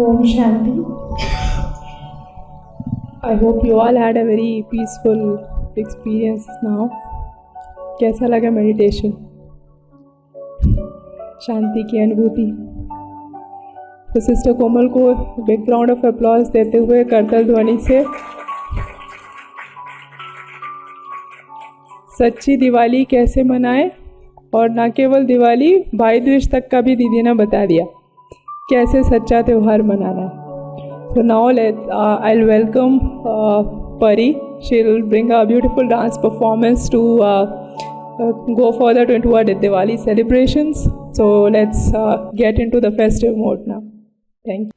S1: Om Shanti. I hope you all had a very peaceful experience now. कैसा लगा मेडिटेशन? शांति की अनुभूति। तो सिस्टर कोमल को बिग राउंड ऑफ अप्लॉज देते हुए करतल ध्वनि से सच्ची दिवाली कैसे मनाएं, और न केवल दिवाली, भाई दूज तक का भी दीदी ने बता दिया कैसे सच्चा त्यौहार मनाना है। तो now I'll welcome Pari. She'll bring a beautiful dance performance to go further into our Diwali celebrations. So let's get into the festive mode now. Thank you.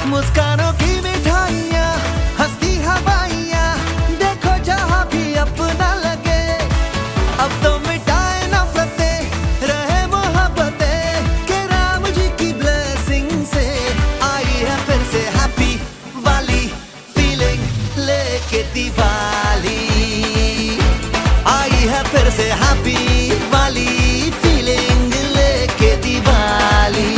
S3: मुस्कानों की मिठाइयाँ, हंसती हवाइयाँ, देखो जहाँ भी अपना लगे। अब तो मिटाए नफरतें, रहे मोहब्बतें, के राम जी की ब्लेसिंग से आई है फिर से हैप्पी वाली फीलिंग लेके दिवाली। आई है फिर से हैप्पी वाली फीलिंग लेके दिवाली।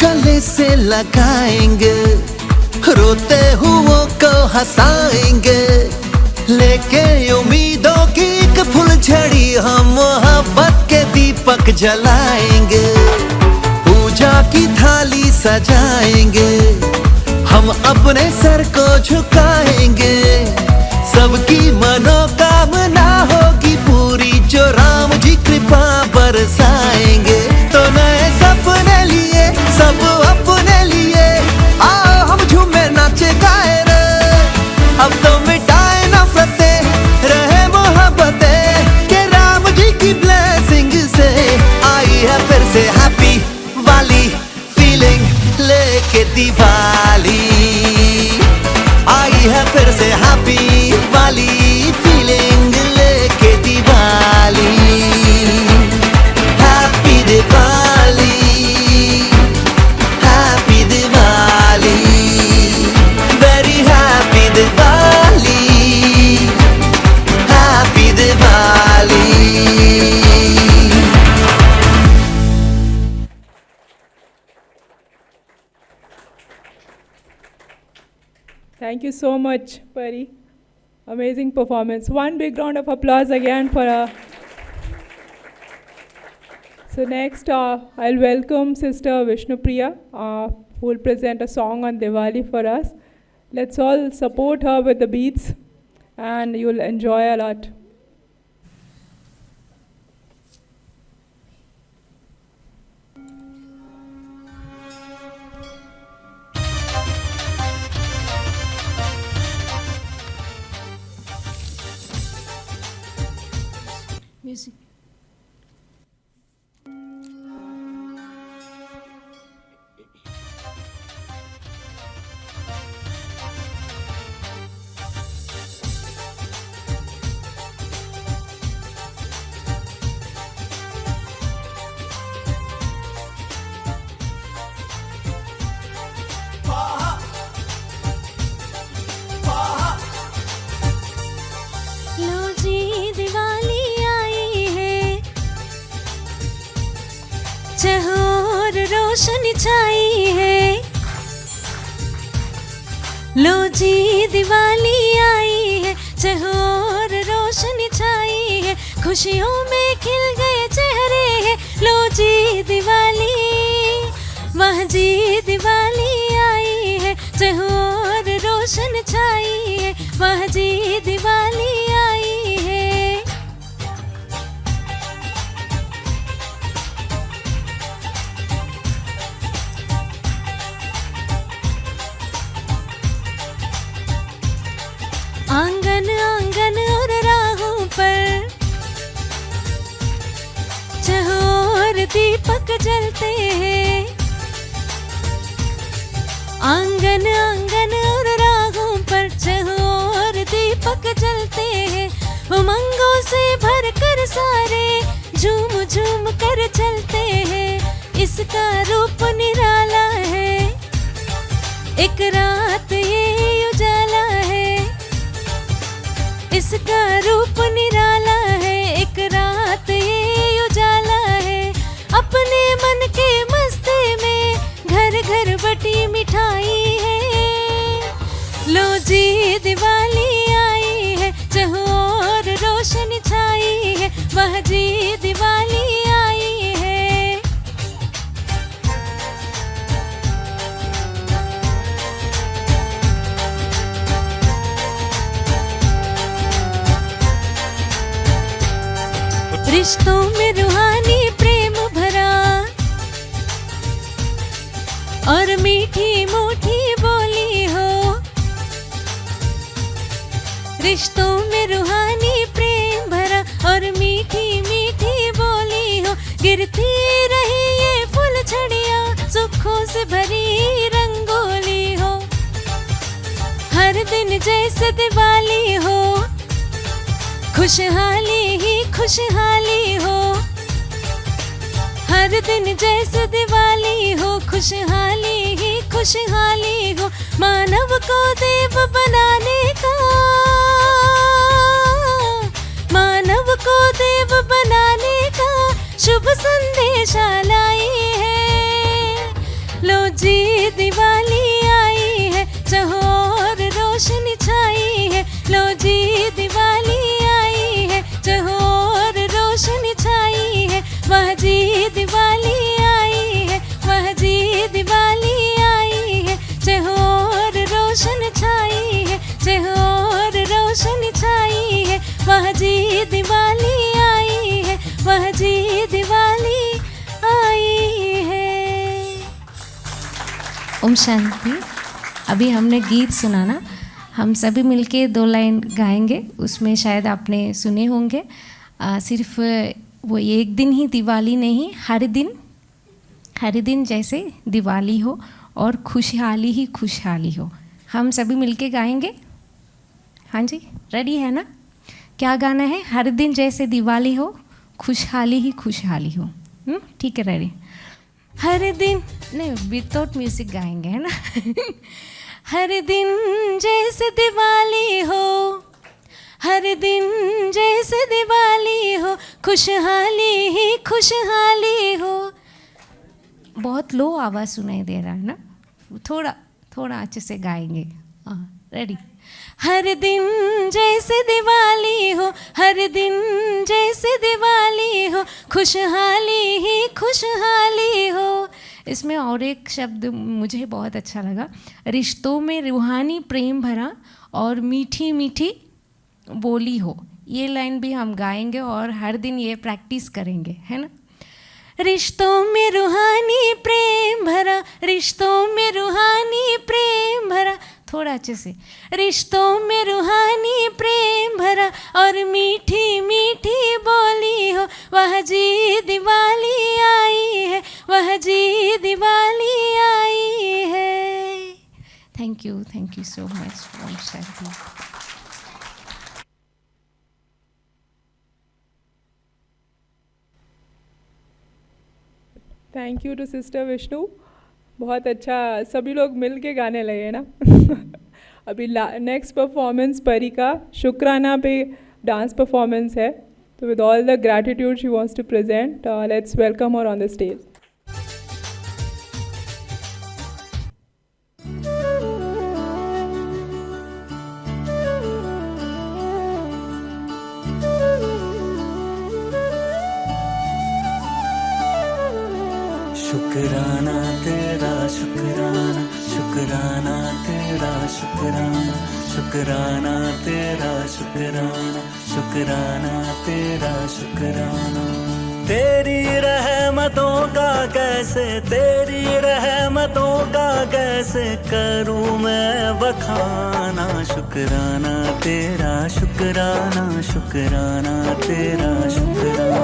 S3: गले से लगाएंगे, रोते हुओं को हंसाएंगे, लेके उम्मीदों की एक फुलझड़ी हम मोहब्बत के दीपक जलाएंगे। पूजा की थाली सजाएंगे, हम अपने सर को झुकाएंगे। सबकी मनोकामना होगी पूरी जो राम जी कृपा बरसाएंगे। तो नए सपने लिए सब अपने लिए, आओ हम झूमे नाचे गाए रे। अब तो मिटाए नफरतें, रहे मोहब्बतें, है फिर से हैप्पी वाली फीलिंग लेके Diwali. Happy Diwali, happy Diwali, very happy Diwali, happy Diwali.
S1: Thank you so much, Pari. Amazing performance. One big round of applause again for her. So next, I'll welcome Sister Vishnupriya, who will present a song on Diwali for us. Let's all support her with the beats, and you'll enjoy a lot.
S2: Music.
S4: लो जी दिवाली आई है, चहोर रोशनी छाई है। लो जी दिवाली आई है, चहोर रोशनी छाई है। खुशियों में खिल गए चेहरे हैं। लो जी दिवाली, वाह जी दिवाली आई है, चहोर रोशन छाई है। वाह जी दिवाली आई है। आंगन आंगन और राहों पर चहोर दीपक जलते हैं। आंगन आंगन और राहों पर चहोर दीपक जलते हैं। उमंगों से भर कर सारे झूम झूम कर चलते हैं। इसका रूप निराला है, एक रात ये उजाला है। इसका रूप निराला है, एक रात ये उजाला है। अपने मन के मस्ते में घर घर बटी मिठाई है। लो जी दिवाली आई है, चहोर रोशनी छाई है। वह जी दिवाली आई है। रिश्तों में रूहानी प्रेम भरा और मीठी मीठी बोली हो। रिश्तों में रूहानी प्रेम भरा और मीठी मीठी बोली हो। गिरती रही ये फूल झड़ियाँ, सुखों से भरी रंगोली हो। हर दिन जैसे दिवाली हो, खुशहाली ही खुशहाली हो। हर दिन जैसे दिवाली हो, खुशहाली ही खुशहाली हो। मानव को देव बनाने का, मानव को देव बनाने का शुभ संदेश लाई है। लो जी दिवाली आई है, चहोर रोशनी छाई है। लो जी दिवाली आई है, चहोर रोशनी छाई है। वह जी दिवाली आई है, वह जी दिवाली आई है। चहोर रोशन छाई है, चहोर रोशन छाई है। वह जी दिवाली आई है, वह जी दिवाली आई है।
S5: ओम शांति। अभी हमने गीत सुना ना, हम सभी मिलके 2 लाइन गाएंगे। उसमें शायद आपने सुने होंगे। सिर्फ वो एक दिन ही दिवाली नहीं, हर दिन जैसे दिवाली हो और खुशहाली ही खुशहाली हो। हम सभी मिलके गाएंगे। हाँ जी, रेडी है ना? क्या गाना है? हर दिन जैसे दिवाली हो, खुशहाली ही खुशहाली हो। ठीक है, रेडी? हर दिन नहीं, विदाउट म्यूजिक गाएंगे, है ना? हर दिन जैसे दिवाली हो, हर दिन जैसे दिवाली हो, खुशहाली ही खुशहाली हो। बहुत लो आवाज़ सुनाई दे रहा है ना? थोड़ा अच्छे से गाएंगे। हाँ, रेडी? हर दिन जैसे दिवाली हो, हर दिन जैसे दिवाली हो, खुशहाली ही खुशहाली हो। इसमें और एक शब्द मुझे बहुत अच्छा लगा, रिश्तों में रूहानी प्रेम भरा और मीठी मीठी बोली हो। ये लाइन भी हम गाएंगे और हर दिन ये प्रैक्टिस करेंगे, है ना? रिश्तों में रूहानी प्रेम भरा, रिश्तों में रूहानी प्रेम भरा, थोड़ा अच्छे से। रिश्तों में रूहानी प्रेम भरा और मीठी मीठी बोली हो, वह जी दिवाली आई है, वह जी दिवाली आई है। Thank you so much. Om Shanti.
S1: Thank you to sister Vishnu. बहुत अच्छा, सभी लोग मिल के गाने लगे ना। अभी नेक्स्ट परफॉर्मेंस परी का शुक्राना पे डांस परफॉर्मेंस है, तो with all the gratitude she wants to present, let's welcome her on the stage.
S3: शुक्राना तेरा शुक्राना, शुक्राना तेरा शुक्राना, शुक्राना तेरा शुक्राना, शुक्राना तेरा शुक्राना। तेरी रहमतों का कैसे, तेरी रहमतों का कैसे करूं मैं बखाना। शुक्राना तेरा शुक्राना, शुक्राना तेरा शुक्राना।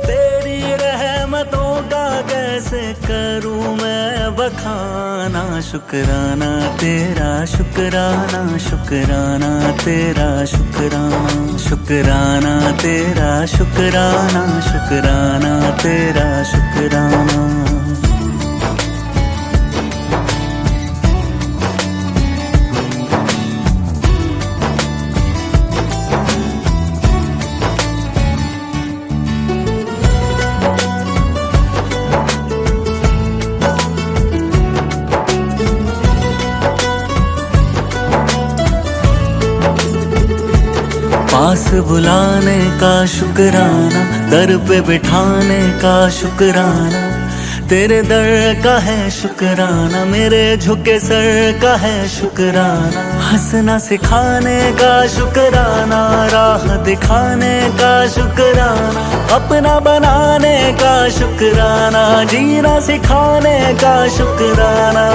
S3: तेरी रहमतों का कैसे करूं मैं बखाना। शुक्राना तेरा शुक्राना, शुक्राना तेरा शुक्राना, शुक्राना तेरा शुक्राना, शुक्राना तेरा शुक्राना। पास बुलाने का शुक्राना, दर पे बिठाने का शुक्राना। तेरे दर का है शुक्राना, मेरे झुके सर का है शुक्राना। हंसना सिखाने का शुक्राना, राह दिखाने का शुक्राना। अपना बनाने का शुक्राना, जीना सिखाने का शुक्राना।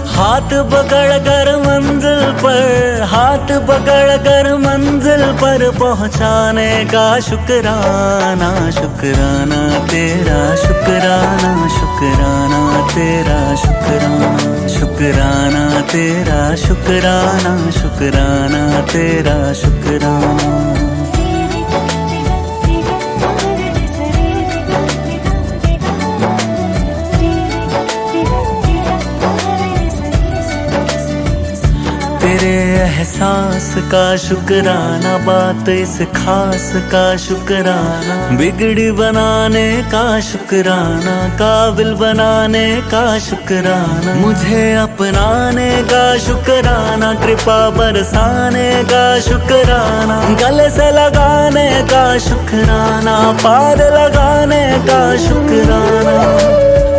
S3: हाथ पकड़ कर मंजिल पर, हाथ पकड़ कर मंजिल पर पहुंचाने का शुक्राना। शुक्राना तेरा शुक्राना, शुक्राना तेरा शुक्राना, शुक्राना तेरा शुक्राना, शुक्राना तेरा शुक्राना। तेरे एहसास का शुक्राना, बात इस खास का शुक्राना। बिगड़ी बनाने का शुक्राना, काबिल बनाने का शुक्राना। मुझे अपनाने का शुक्राना, कृपा बरसाने का शुक्राना। गले से लगाने का शुक्राना, पार लगाने का शुक्राना।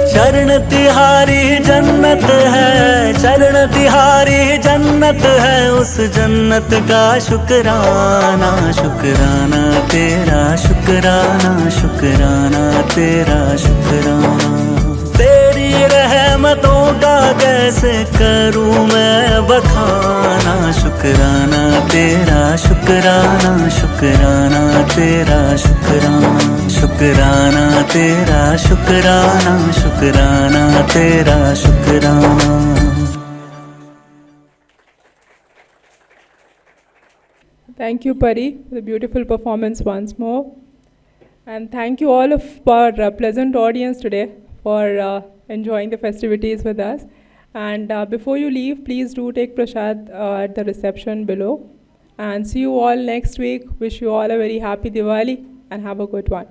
S3: शरण तिहारी जन्नत है, शरण तिहारी जन्नत है, उस जन्नत का शुक्राना। शुक्राना तेरा शुक्राना, शुक्राना तेरा शुक्राना। तेरी रहमतों का कैसे करूं मैं बखाना। शुक्राना तेरा शुक्राना, शुक्राना तेरा शुक्राना, शुक्राना तेरा शुक्राना, शुक्राना तेरा शुक्राना।
S1: Thank you, Pari, for the beautiful performance once more. And thank you all of our pleasant audience today for enjoying the festivities with us. And before you leave, please do take prasad at the reception below. And see you all next week. Wish you all a very happy Diwali and have a good one.